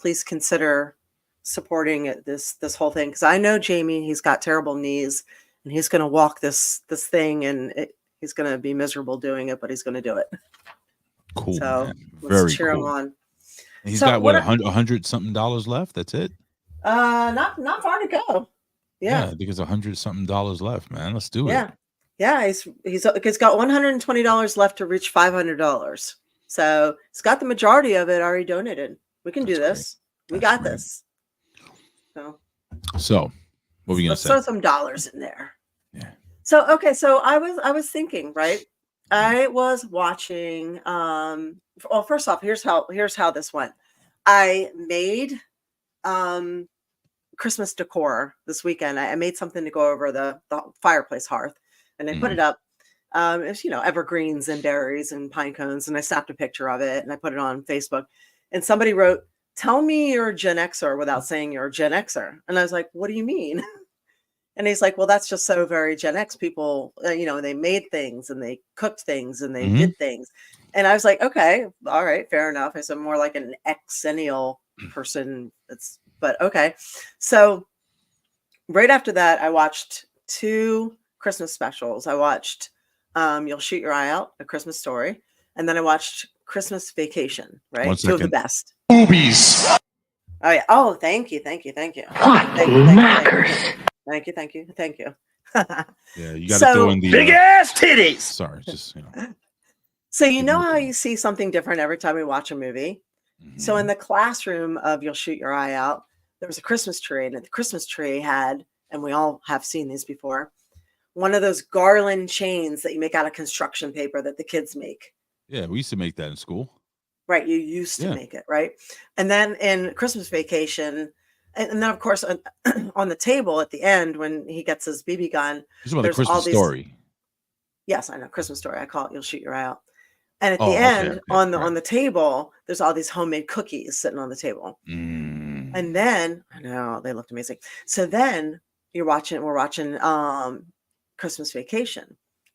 please consider supporting this whole thing, because I know Jamie, he's got terrible knees, and he's going to walk this thing, and he's going to be miserable doing it, but he's going to do it. Cool. So Man. let's cheer him on. And he's got what, $100 something left. That's it. Not far to go. Yeah, I think it's $100 something left, man. Let's do it. Yeah. He's got $120 left to reach $500. So he's got the majority of it already donated. We can do this. We got this. So what were you gonna say? Let's throw some dollars in there. Yeah. So okay, so I was thinking, right? I was watching. Well, first off, here's how this went. I made Christmas decor this weekend. I made something to go over the fireplace hearth, and I put it up. It's evergreens and berries and pine cones, and I snapped a picture of it and I put it on Facebook. And somebody wrote, "Tell me you're a Gen Xer without saying you're a Gen Xer." And I was like, "What do you mean?" And he's like, "Well, that's just so very Gen X. People, they made things and they cooked things and they did things." And I was like, "Okay, all right, fair enough." I said, "More like an Xennial person." But okay. So right after that, I watched 2 Christmas specials. I watched You'll Shoot Your Eye Out, A Christmas Story, and then I watched Christmas Vacation. Right, 2 of the best. Boobies. Oh yeah. Oh, thank you. Thank you. Thank you. Yeah, you got to throw in the big ass titties. Sorry, just So how you see something different every time we watch a movie. So in the classroom of You'll Shoot Your Eye Out, there was a Christmas tree, and the Christmas tree had, and we all have seen these before, one of those garland chains that you make out of construction paper that the kids make. Yeah, we used to make that in school. Right, you used to make it, right? And then in Christmas Vacation, and then of course on the table at the end when he gets his BB gun, there's Christmas Story. Yes, I know, Christmas Story. I call it You'll Shoot Your Eye Out. And at the end, on the table, there's all these homemade cookies sitting on the table. And then I know they looked amazing. So then we're watching Christmas Vacation,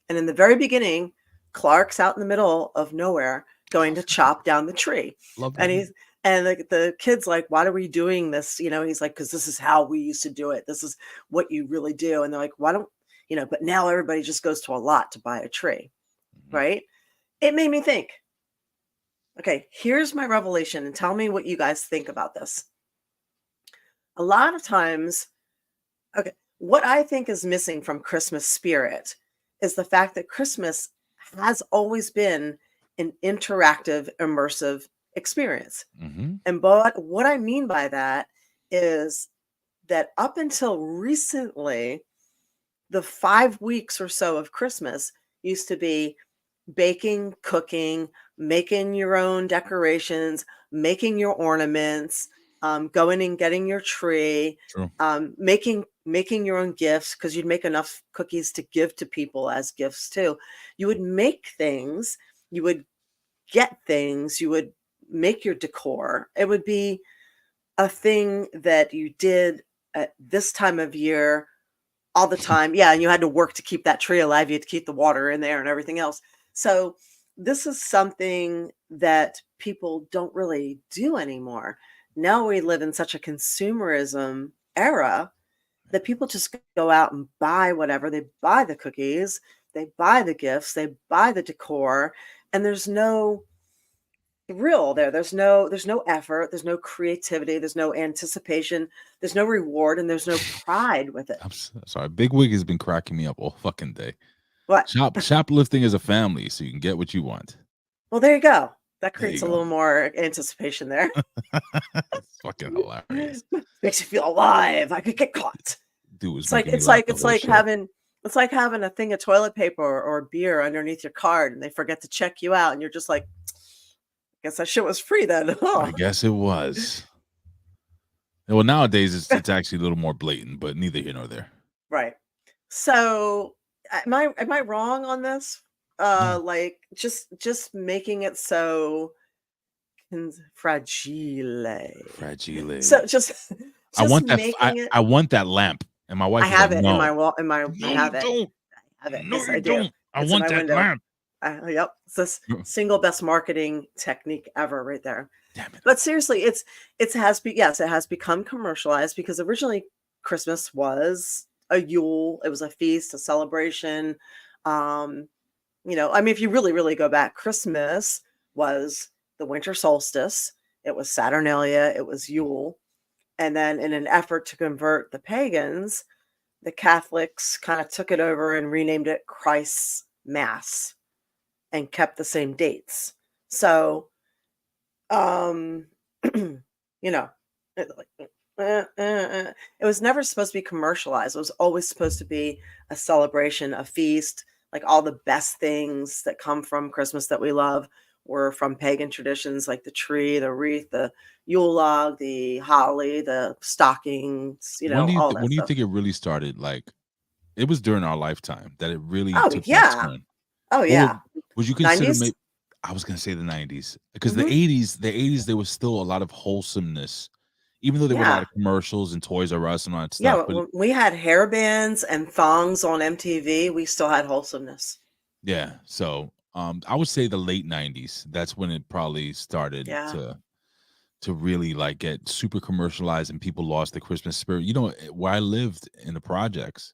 and in the very beginning, Clark's out in the middle of nowhere going to chop down the tree. And the kid's like, "Why are we doing this?" He's like, "Because this is how we used to do it. This is what you really do." And they're like, "Why don't but now everybody just goes to a lot to buy a tree." Right? It made me think, okay, here's my revelation, and tell me what you guys think about this. A lot of times, okay, what I think is missing from Christmas spirit is the fact that Christmas has always been an interactive, immersive experience. And what I mean by that is that up until recently, the 5 weeks or so of Christmas used to be baking, cooking, making your own decorations, making your ornaments, going and getting your tree, True. making your own gifts, because you'd make enough cookies to give to people as gifts too. You would make things, you would get things, you would make your decor. It would be a thing that you did at this time of year all the time. Yeah, and you had to work to keep that tree alive. You had to keep the water in there and everything else. So this is something that people don't really do anymore. Now we live in such a consumerism era that people just go out and buy whatever. They buy the cookies, they buy the gifts, they buy the decor, and there's no thrill there. There's no effort, there's no creativity, there's no anticipation, there's no reward, and there's no pride with it. I'm sorry. Big Wig has been cracking me up all fucking day. What? Shoplifting is a family, so you can get what you want. Well, there you go. That There you creates a go. little more anticipation there. It's fucking hilarious. Makes you feel alive. I could get caught. Dude was It's like making me laugh the it's whole like show. having a thing of toilet paper or beer underneath your card, and they forget to check you out, and you're just like, guess that shit was free then. I Huh? guess it was. Well, nowadays it's actually a little more blatant, but neither here nor there. Right. So am I wrong on this? No. Like just making it so fragile. Fragile. So just I want that. making it. I want that lamp, and my wife. I is have like, it no. in my wall. I No, have you it. don't. I have it. No, Yes, you I do. don't. I It's in want my that window. lamp. Yep. It's this single best marketing technique ever, right there. Damn it. But seriously, it has become commercialized, because originally Christmas was a Yule. It was a feast, a celebration. If you really, really go back, Christmas was the winter solstice. It was Saturnalia. It was Yule. And then in an effort to convert the pagans, the Catholics kind of took it over and renamed it Christ's Mass and kept the same dates. So, it was never supposed to be commercialized. It was always supposed to be a celebration, a feast. Like all the best things that come from Christmas that we love were from pagan traditions, like the tree, the wreath, the Yule log, the holly, the stockings, all that When do you stuff. think it really started? Like, it was during our lifetime that it really Oh, took that yeah. turn. Oh, yeah. Would you consider 90s? I was gonna say the 90s, because Mhm. the 80s there was still a lot of wholesomeness, even though there were a lot Yeah. of commercials and Toys R Us and all that Yeah, stuff. But when we had hair bands and thongs on MTV, we still had wholesomeness. yeah, so I would say the late 90s. That's when it probably started Yeah. to really like get super commercialized, and people lost the Christmas spirit. Where I lived in the projects,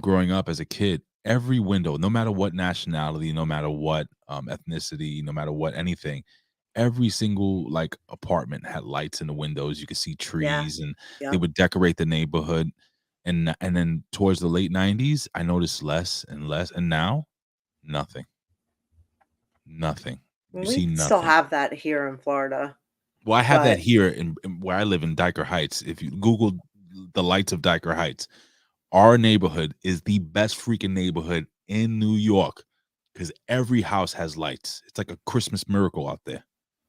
growing up as a kid, every window, no matter what nationality, no matter what ethnicity, no matter what anything, every single like apartment had lights in the windows. You could see trees, and they Yep. would decorate the neighborhood. And then towards the late 90s, I noticed less and less, and now nothing. You see We still nothing. have that here in Florida. Well, I have that but here in where I live in Diker Heights. If you Google the lights of Diker Heights, our neighborhood is the best freaking neighborhood in New York, because every house has lights. It's like a Christmas miracle out there.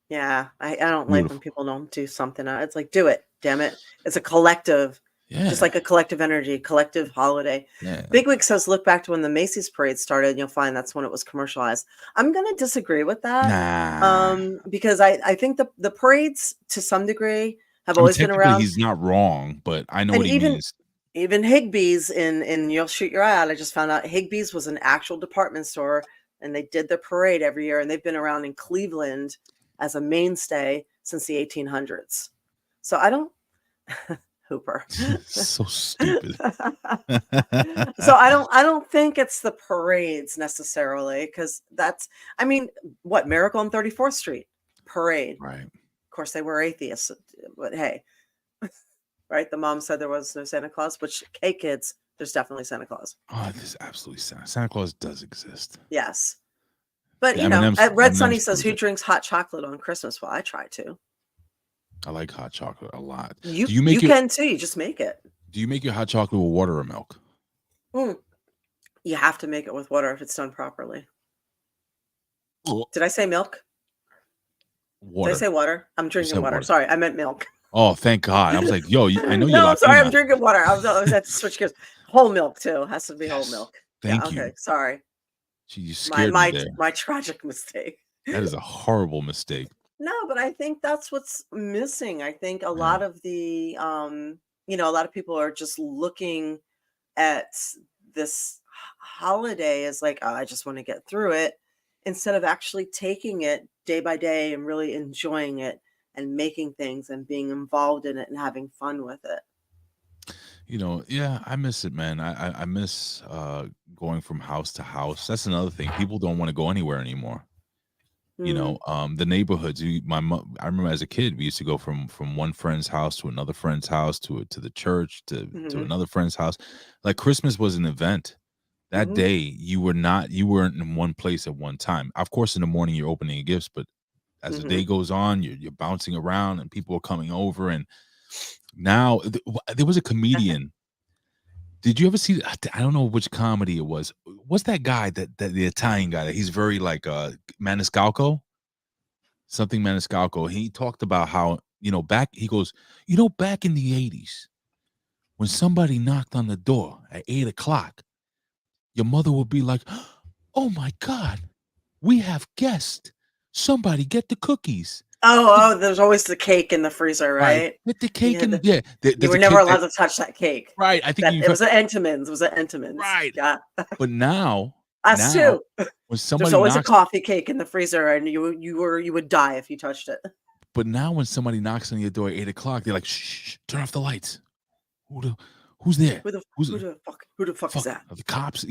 yeah, I don't like when Beautiful. people don't do something. It's like, do it, damn it. It's a collective, just Yeah. like a collective energy, collective holiday. Yeah. Bigwig says, look back to when the Macy's parade started, and you'll find that's when it was commercialized. I'm going to disagree with that. Nah. Because I think the parades to some degree have I mean, always been technically around. he's not wrong, but I know And what he means. even Higbee's in You'll Shoot Your Eye Out. I just found out Higbee's was an actual department store, and they did their parade every year, and they've been around in Cleveland as a mainstay since the 1800s. So I don't Hooper. So stupid. So I don't think it's the parades necessarily, because what Miracle on 34th Street parade. Right. Of course, they were atheists, but hey, right? The mom said there was no Santa Claus, which, hey, kids, there's definitely Santa Claus. Oh, this is absolutely Santa Claus does exist. Yes. But, The M&Ms at Red Sunny M&Ms says, prove who it. drinks hot chocolate on Christmas? Well, I try to. I like hot chocolate a lot. You Do you make can too. You just make it. Do you make your hot chocolate with water or milk? You have to make it with water if it's done properly. Did I say milk? Water. Did I say water? I'm drinking water. Sorry, I meant milk. Oh, thank God. I was like, yo, I know you're No, I'm sorry. Latina. I'm drinking water. I was had to switch gears. Whole milk too. Has to be whole milk. Thank yeah, you. okay. Sorry. Gee, you scared me there. My tragic mistake. That is a horrible mistake. No, but I think that's what's missing. I think a lot of the a lot of people are just looking at this holiday as like, oh, I just want to get through it, instead of actually taking it day by day and really enjoying it and making things and being involved in it and having fun with it. Yeah, I miss it, man. I miss going from house to house. That's another thing. People don't want to go anywhere anymore. The neighborhoods. I remember as a kid, we used to go from one friend's house to another friend's house to the church to another friend's house. Like Christmas was an event. That day, you weren't in one place at one time. Of course, in the morning you're opening gifts, but as the day goes on, you're bouncing around and people are coming over. And now there was a comedian. Did you ever see? I don't know which comedy it was. What's that guy that the Italian guy that he's very like Maniscalco? Something Maniscalco. He talked about how back in the 80s when somebody knocked on the door at 8 o'clock, your mother would be like, "Oh my God, we have guests. Somebody get the cookies." Oh, there's always the cake in the freezer, right? Get the cake You you were never allowed to touch that cake. Right. I think it was an Entenmann's. It was an Entenmann's. Right. Yeah. But now, Us too. when somebody There's always a coffee cake in the freezer, and you would die if you touched it. But now, when somebody knocks on your door at 8 o'clock, they're like, "Shh, turn off the lights. Who's there? Who the fuck is that? The cops."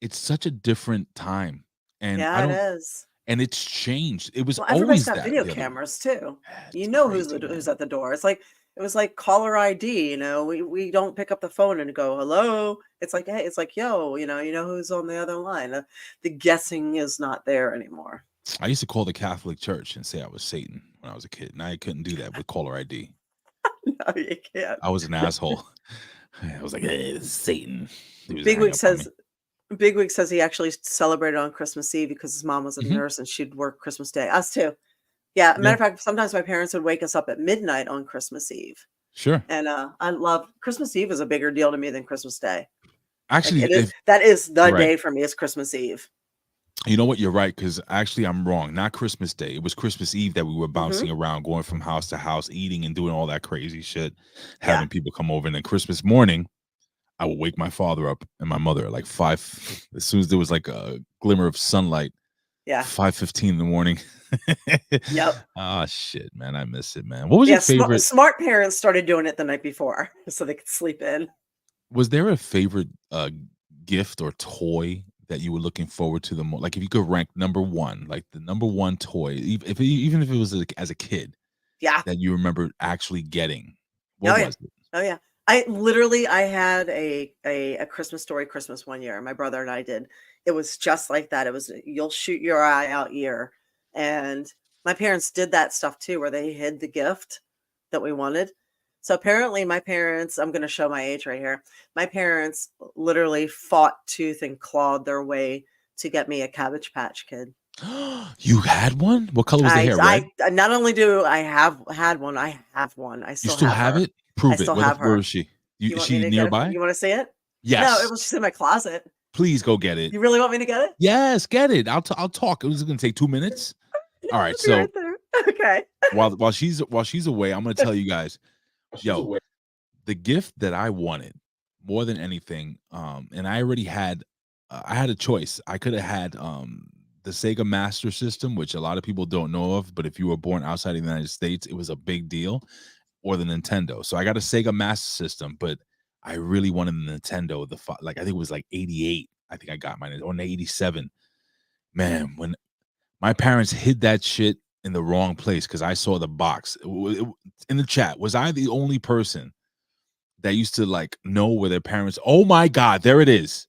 It's such a different time, and it is. And it's changed. It was everybody's always got that video cameras too. Crazy, who's at the door. It was like caller ID. We don't pick up the phone and go hello. It's like, hey, it's like, yo, you know who's on the other line. The guessing is not there anymore. I used to call the Catholic Church and say I was Satan when I was a kid. Now I couldn't do that with caller ID. No, you can't. I was an asshole. I was like, hey, it's Satan. Bigwig says he actually celebrated on Christmas Eve because his mom was a nurse and she'd work Christmas Day. Us too. Yeah. Matter of fact, sometimes my parents would wake us up at midnight on Christmas Eve. Sure. And I love Christmas Eve is a bigger deal to me than Christmas Day. Actually, that is the day for me is Christmas Eve. You know what? You're right, because actually I'm wrong. Not Christmas Day. It was Christmas Eve that we were bouncing around, going from house to house, eating and doing all that crazy shit, having people come over. And then Christmas morning, I would wake my father up and my mother at like 5, as soon as there was like a glimmer of sunlight. Yeah. 5:15 in the morning. Yep. Oh, shit, man. I miss it, man. What was your favorite? Smart parents started doing it the night before so they could sleep in. Was there a favorite gift or toy that you were looking forward to the most? Like if you could rank number one, like the number one toy, even if it was as a kid, that you remember actually getting. What was it? Oh yeah. I had a Christmas Story Christmas one year. My brother and I did. It was just like that. It was you'll shoot your eye out year. And my parents did that stuff too, where they hid the gift that we wanted. So apparently my parents, I'm going to show my age right here. My parents literally fought tooth and clawed their way to get me a Cabbage Patch Kid. You had one? What color was the hair? Red? I not only do I have had one, I have one. I still have it? Prove it. Where is she? Is she nearby? You want to see it? Yes. No, it was just in my closet. Please go get it. You really want me to get it? Yes, get it. I'll talk. It was going to take 2 minutes. All right, so right there. Okay. while she's away, I'm going to tell you guys, the gift that I wanted more than anything, and I already had, I had a choice. I could have had the Sega Master System, which a lot of people don't know of, but if you were born outside of the United States, it was a big deal, or the Nintendo. So I got a Sega Master System, but I really wanted the Nintendo. I think it was like 88. I think I got mine, or 87. Man, when my parents hid that shit in the wrong place because I saw the box in the chat. Was I the only person that used to like know where their parents? Oh my God, there it is.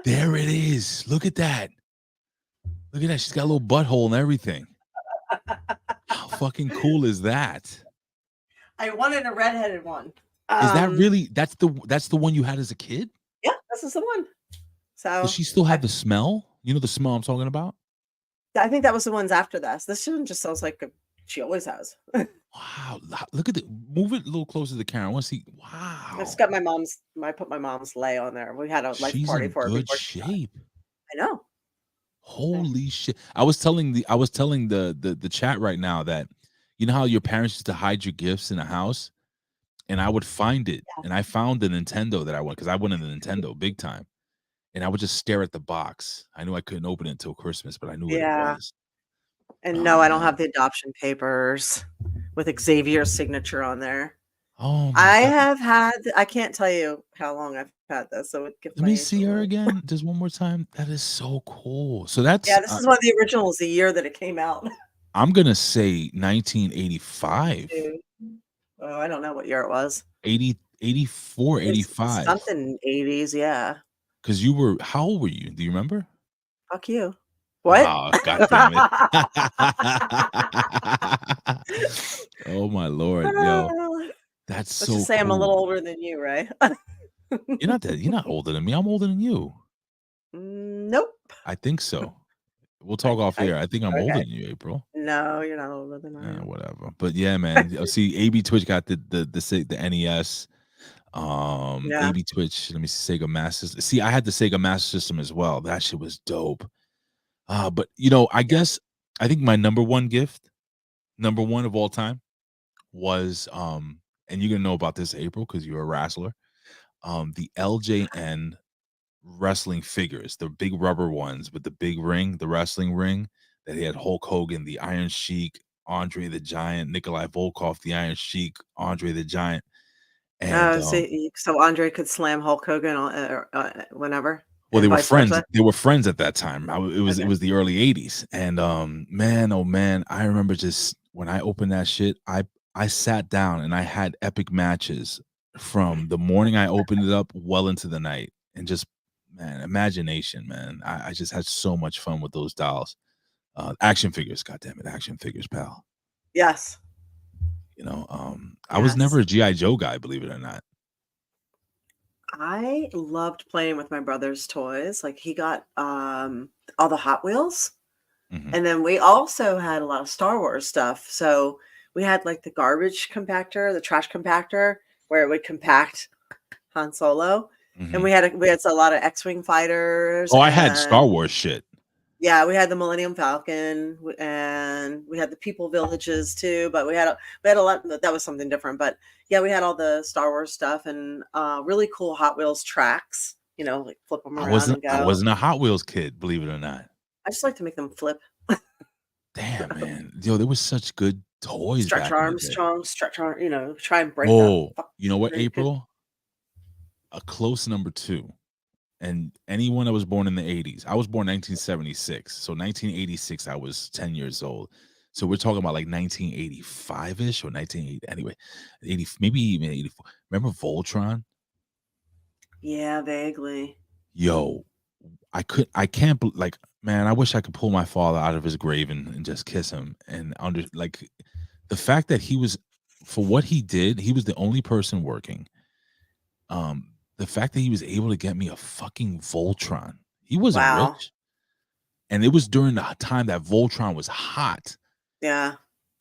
There it is. Look at that. Look at that. She's got a little butthole and everything. How fucking cool is that? I wanted a redheaded one. Is that really? That's the one you had as a kid? Yeah, this is the one. So does she still have the smell? You know the smell I'm talking about? I think that was the ones after this. This one just sounds like she always has. Wow, look at it. Move it a little closer to the camera. I want to see. I Wow, just got I put my mom's lay on there. We had a life she's party in for her good before she died. shape. I know. Holy shit! I was telling the chat right now that you know how your parents used to hide your gifts in a house, and I would find it, and I found the Nintendo that I want because I wanted the Nintendo big time, and I would just stare at the box. I knew I couldn't open it until Christmas, but I knew what it Yeah. was. And Oh no, I don't man. have the adoption papers with Xavier's signature on there. Oh my god. I can't tell you how long I've had this, so it gives Let my me age see her away. again just one more time. That is so cool. So that's Yeah, this is one of the originals, the year that it came out. I'm gonna say 1985. Oh, I don't know what year it was. 80, 84, It's 85. something 80s, yeah. Because you were how old were you? Do you remember? Fuck you. What? Oh, god damn it. Oh my lord, yo. That's Let's so just say I'm a cool. little older than you, right? You're not older than me. I'm older than you. Nope. I think so. We'll talk off I air. I think I'm older okay. than you, April. No, you're not older than I am. Whatever. But yeah, man. See, AB Twitch got the NES. Yeah. AB Twitch, let me see, Sega Master System. See, I had the Sega Master System as well. That shit was dope. But you know, I guess I think my number one of all time was and you're gonna know about this, April, because you're a wrestler. The LJN wrestling figures, the big rubber ones with the big ring, the wrestling ring that he had Hulk Hogan, the Iron Sheik, Andre the Giant, Nikolai Volkov, the Iron Sheik, Andre the Giant, and Oh, so Andre could slam Hulk Hogan whenever, well, and vice versa? They were friends at that time. It Okay. was the early 80s. And man, oh man, I remember just when I opened that shit, I sat down and I had epic matches from the morning I opened it up well into the night. And just man, imagination, man. I just had so much fun with those dolls. Action figures, goddamn it, action figures, pal. Yes. You know, I was never Yes. a G.I. Joe guy, believe it or not. I loved playing with my brother's toys. Like, he got all the Hot Wheels. Mhm. And then we also had a lot of Star Wars stuff. So we had like the garbage compactor, the trash compactor, where it would compact Han Solo. And Mhm. we had a lot of X-Wing fighters, Oh, I had Star and Wars shit. yeah, we had the Millennium Falcon, and we had the People Villages too. But we had a lot that was something different. But yeah, we had all the Star Wars stuff and really cool Hot Wheels tracks. You know, like flip them around and I go. wasn't a Hot Wheels kid, believe it or not. I just like to make them flip. Damn, man. Yo, there was such good toys Stretch back in the day. Armstrong, try and break that. Oh, you know what, April? A close number 2. And anyone that was born in the 80s. I was born 1976. So 1986, I was 10 years old. So we're talking about like 1985-ish or 1980. Anyway, 80, maybe even 84. Remember Voltron? Yeah, vaguely. Yo, I can't like, man, I wish I could pull my father out of his grave and just kiss him and under like the fact that he was for what he did, he was the only person working. The fact that he was able to get me a fucking Voltron. He wasn't Wow. rich. And it was during the time that Voltron was hot. Yeah.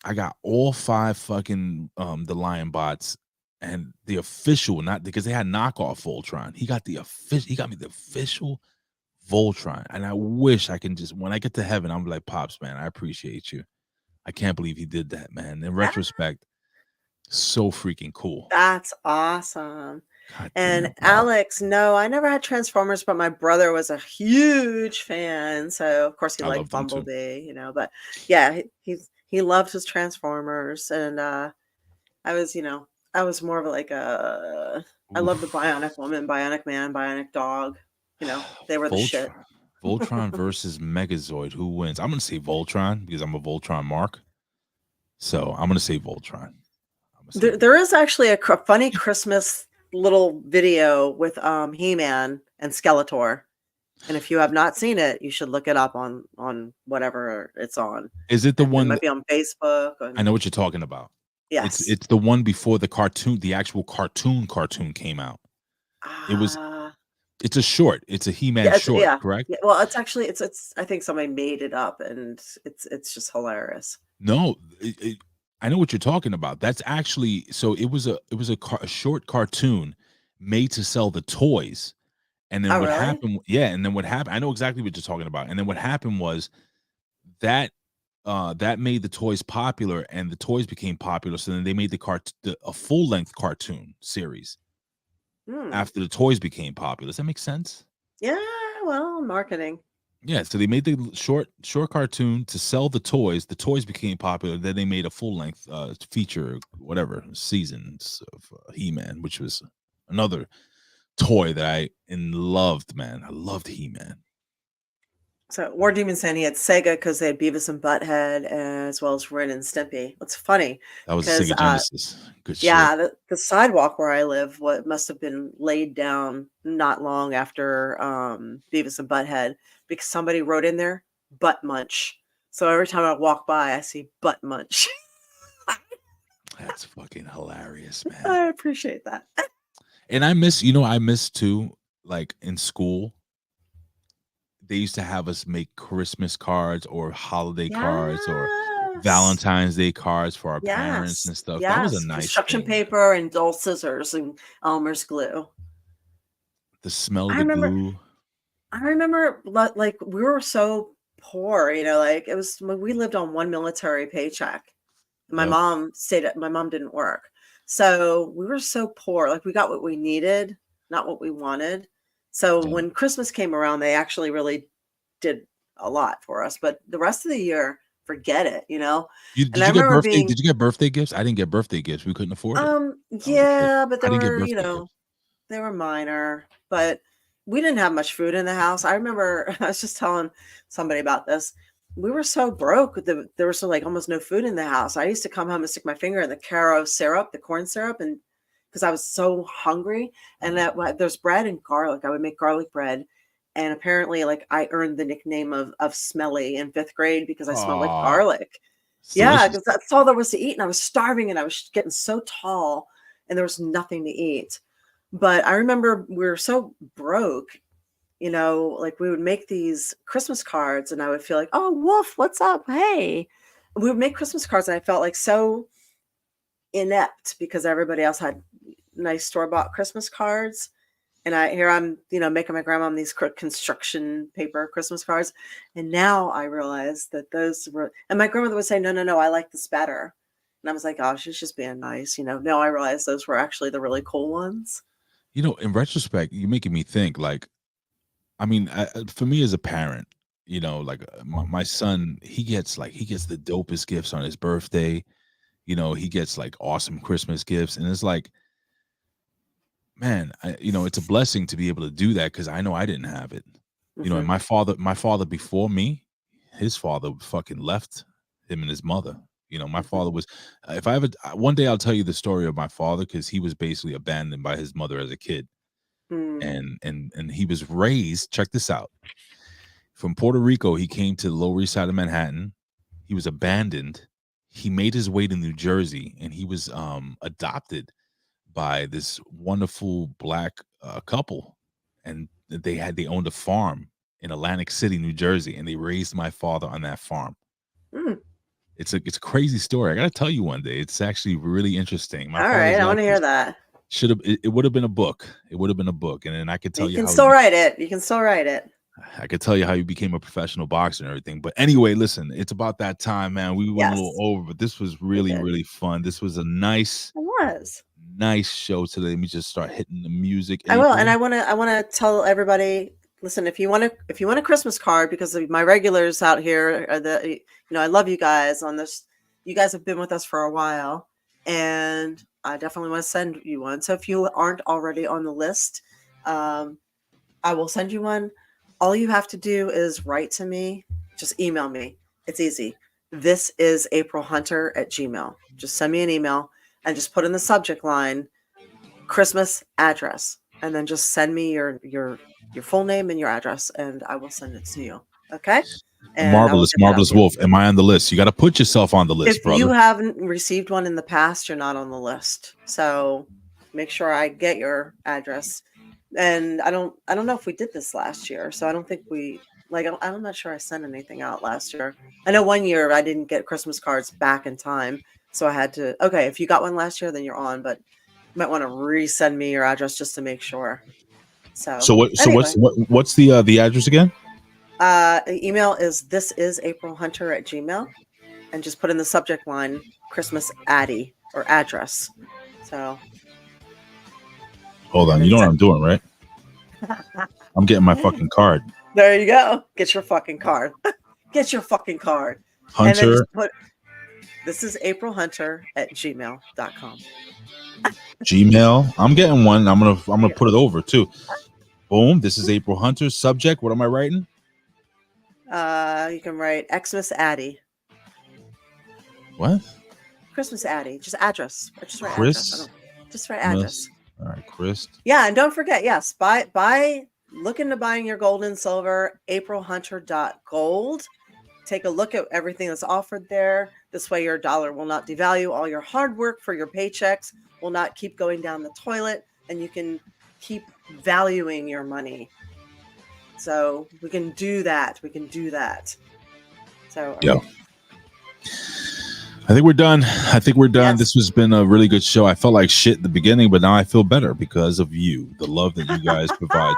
I got all 5 fucking the Lion bots and the official, not because they had knockoff Voltron. He got me the official Voltron. And I wish I can just when I get to heaven, I'm like, Pops, man, I appreciate you. I can't believe he did that, man. In retrospect, so freaking cool. That's awesome. God And damn, pal. Alex, no, I never had Transformers, but my brother was a huge fan. So of course he I liked love them too. Bumblebee, but yeah, he loved his Transformers. And I was more of like I love the Oof. Bionic Woman, Bionic Man, Bionic Dog. They were the shit. Voltron versus Megazord. Who wins? I'm gonna say Voltron because I'm a Voltron mark. So I'm gonna say Voltron. There is actually a funny Christmas little video with He-Man and Skeletor. And if you have not seen it, you should look it up on whatever it's on. Is it the one? It might be on Facebook. I know what you're talking about. Yes. It's the one before the cartoon, the actual cartoon came out. It was It's a short. It's a He-Man Yeah, short, correct? yeah. Well, it's actually it's. I think somebody made it up, and it's just hilarious. No, I know what you're talking about. That's actually so. A short cartoon made to sell the toys, and then Oh, what really? happened? Yeah, and then what happened? I know exactly what you're talking about. And then what happened was that that made the toys popular, and the toys became popular. So then they made a full length cartoon series Hmm. after the toys became popular. Does that make sense? Yeah. Well, marketing. Yeah, so they made the short cartoon to sell the toys. The toys became popular. Then they made a full length feature, whatever seasons of He-Man, which was another toy that I loved. Man, I loved He-Man. So War Demon saying he had Sega because they had Beavis and Butthead as well as Ren and Stimpy. What's funny That was a because Sega Genesis. Good shit. yeah, the sidewalk where I live, what must have been laid down not long after Beavis and Butthead because somebody wrote in there butt munch. So every time I walk by, I see butt munch. That's fucking hilarious, man. I appreciate that. And I miss too, like in school, they used to have us make Christmas cards or holiday cards or Yes. Valentine's Day cards for our parents and stuff. That was a nice construction thing. paper and dull scissors and Elmer's glue. The smell of the glue. I remember like we were so poor, like we lived on one military paycheck. My Yep. mom didn't work. So we were so poor. Like we got what we needed, not what we wanted. So Yeah. when Christmas came around, they actually really did a lot for us. But the rest of the year, forget it, Did And I you get remember birthday? Did you get birthday gifts? I didn't get birthday gifts. We couldn't afford it. I was a kid. Yeah, but I they didn't get were, birthday gifts. they were minor, but we didn't have much food in the house. I remember I was just telling somebody about this. We were so broke that there was like almost no food in the house. I used to come home and stick my finger in the Caro syrup, the corn syrup, and because I was so hungry. And there's bread and garlic. I would make garlic bread. And apparently, like I earned the nickname of Smelly in 5th grade because I smelled like Aw, garlic. it's Yeah, delicious. because that's all there was to eat. And I was starving and I was getting so tall and there was nothing to eat. But I remember we were so broke, like we would make these Christmas cards and I would feel like, oh, Wolf, what's up? Hey. We would make Christmas cards and I felt like so inept because everybody else had nice store-bought Christmas cards. And I'm, making my grandma these construction paper Christmas cards. And now I realize that those were, and my grandmother would say, no, I like this better. And I was like, oh, she's just being nice. Now I realize those were actually the really cool ones. In retrospect, you're making me think. Like, I mean, for me as a parent, like my son, he gets the dopest gifts on his birthday. He gets like awesome Christmas gifts, and it's like, man, it's a blessing to be able to do that because I know I didn't have it. And my father before me, his father fucking left him and his mother. My father was, if I ever, one day I'll tell you the story of my father because he was basically abandoned by his mother as a kid. And he was raised, check this out, from Puerto Rico. He came to the Lower East Side of Manhattan. He was abandoned. He made his way to New Jersey and he was adopted by this wonderful black couple, and they owned a farm in Atlantic City, New Jersey, and they raised my father on that farm. It's a crazy story. I gotta tell you one day. It's actually really interesting. All right, I want to hear that. It would have been a book. It would have been a book, and then I could tell you. You can still write it. You can still write it. I could tell you how you became a professional boxer and everything. But anyway, listen, it's about that time, man. We went a little over, but this was really, really fun. This was a nice show today. Let me just start hitting the music. I will, and I want to tell everybody. Listen, if you want a Christmas card, because my regulars out here are I love you guys on this. You guys have been with us for a while, and I definitely want to send you one. So if you aren't already on the list, I will send you one. All you have to do is write to me. Just email me. It's easy. This is aprilhunter@gmail.com. Just send me an email and just put in the subject line Christmas address, and then just send me your full name and your address, and I will send it to you. Okay? And Marvelous Wolf. Am I on the list? You got to put yourself on the list, brother. If you haven't received one in the past, you're not on the list. So make sure I get your address. And I don't know if we did this last year, so I don't think we I'm not sure I sent anything out last year. I know one year I didn't get Christmas cards back in time, so I had to. Okay, if you got one last year, then you're on, but you might want to resend me your address just to make sure. So anyway, what's the address again? email is thisisaprilhunter@gmail, and just put in the subject line Christmas Addy or address. So Hold on, you know what I'm doing, right? I'm getting my fucking card. There you go. Get your fucking card. Get your fucking card. Hunter. And then just put this is aprilhunter@gmail.com. Gmail. I'm getting one. I'm gonna put it over too. Boom. This is April Hunter. Subject. What am I writing? You can write Xmas Addy. What? Christmas Addy. Just address. Or just write Chris. address. Just write address. All right, Chris. Yeah, and don't forget, yes, look into buying your gold and silver, aprilhunter.gold. Take a look at everything that's offered there. This way your dollar will not devalue. All your hard work for your paychecks will not keep going down the toilet, and you can keep valuing your money. So we can do that. So yeah. I think we're done. Yes. This has been a really good show. I felt like shit at the beginning, but now I feel better because of you, the love that you guys provide.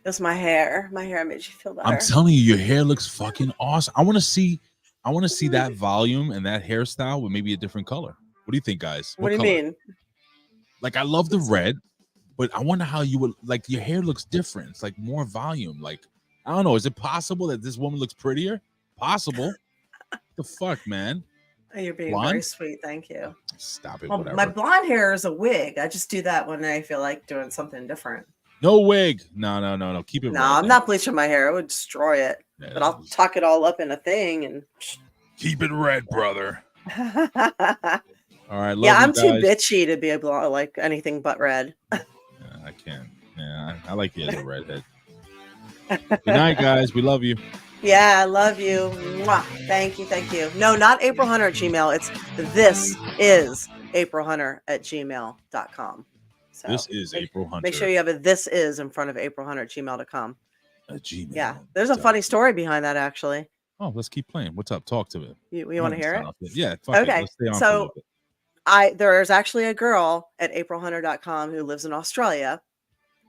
That's my hair. My hair made you feel better. I'm telling you, your hair looks fucking awesome. I want to see that volume and that hairstyle with maybe a different color. What do you think, guys? What do you color? mean? Like, I love the red, but I wonder how you would like your hair looks different. It's like more volume. Like, I don't know. Is it possible that this woman looks prettier? Possible. The fuck, man. You're being blonde? Very sweet. Thank you. Stop it. Well, Whatever. my blonde hair is a wig. I just do that when I feel like doing something different. No wig. No. Keep it. No, red, I'm then. not bleaching my hair. It would destroy it. Yeah, but I'll tuck it all up in a thing and keep it red, brother. All right. Yeah, I'm too bitchy to be able to like anything but red. Yeah, I can't. Yeah, I like you as a redhead. Good night, guys. We love you. Yeah, I love you. Mwah. Thank you. No, not April Hunter at Gmail. It's this is aprilhunter@gmail.com. So this is April Hunter. Make sure you have a this is in front of aprilhunter@gmail.com. Gmail. Yeah, there's a funny story behind that actually. Oh, let's keep playing. What's up? Talk to me. You want to hear it? Yeah. Fuck okay. It. Let's stay on so for a little bit. There's actually a girl at aprilhunter.com who lives in Australia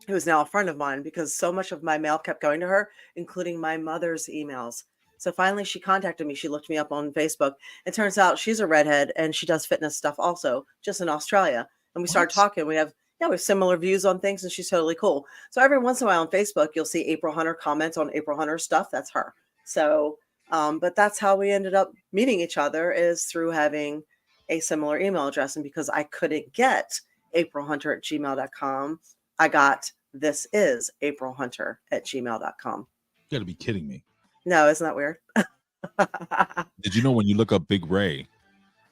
who is now a friend of mine because so much of my mail kept going to her, including my mother's emails. So finally she contacted me. She looked me up on Facebook. It turns out she's a redhead and she does fitness stuff also, just in Australia. And we started talking. We have similar views on things and she's totally cool. So every once in a while on Facebook, you'll see April Hunter comments on April Hunter stuff. That's her. So, but that's how we ended up meeting each other, is through having a similar email address. And because I couldn't get aprilhunter@gmail.com, I got this is aprilhunter@gmail.com. You gotta be kidding me. No, isn't that weird? Did you know when you look up Big Ray,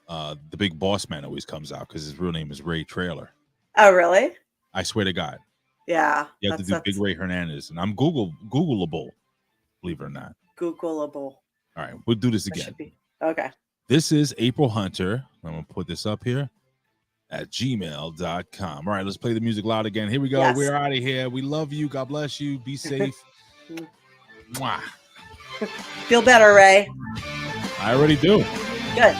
the big boss man always comes out because his real name is Ray Trailer. Oh, really? I swear to God. Yeah. You have to do Big Ray Hernandez. And I'm Googleable, believe it or not. Googleable. All right, we'll do this again. Okay. This is April Hunter. I'm going to put this up here at gmail.com. All right, let's play the music loud again. Here we go. Yes. We're out of here. We love you. God bless you. Be safe. Mwah. Feel better, Ray. I already do. Good.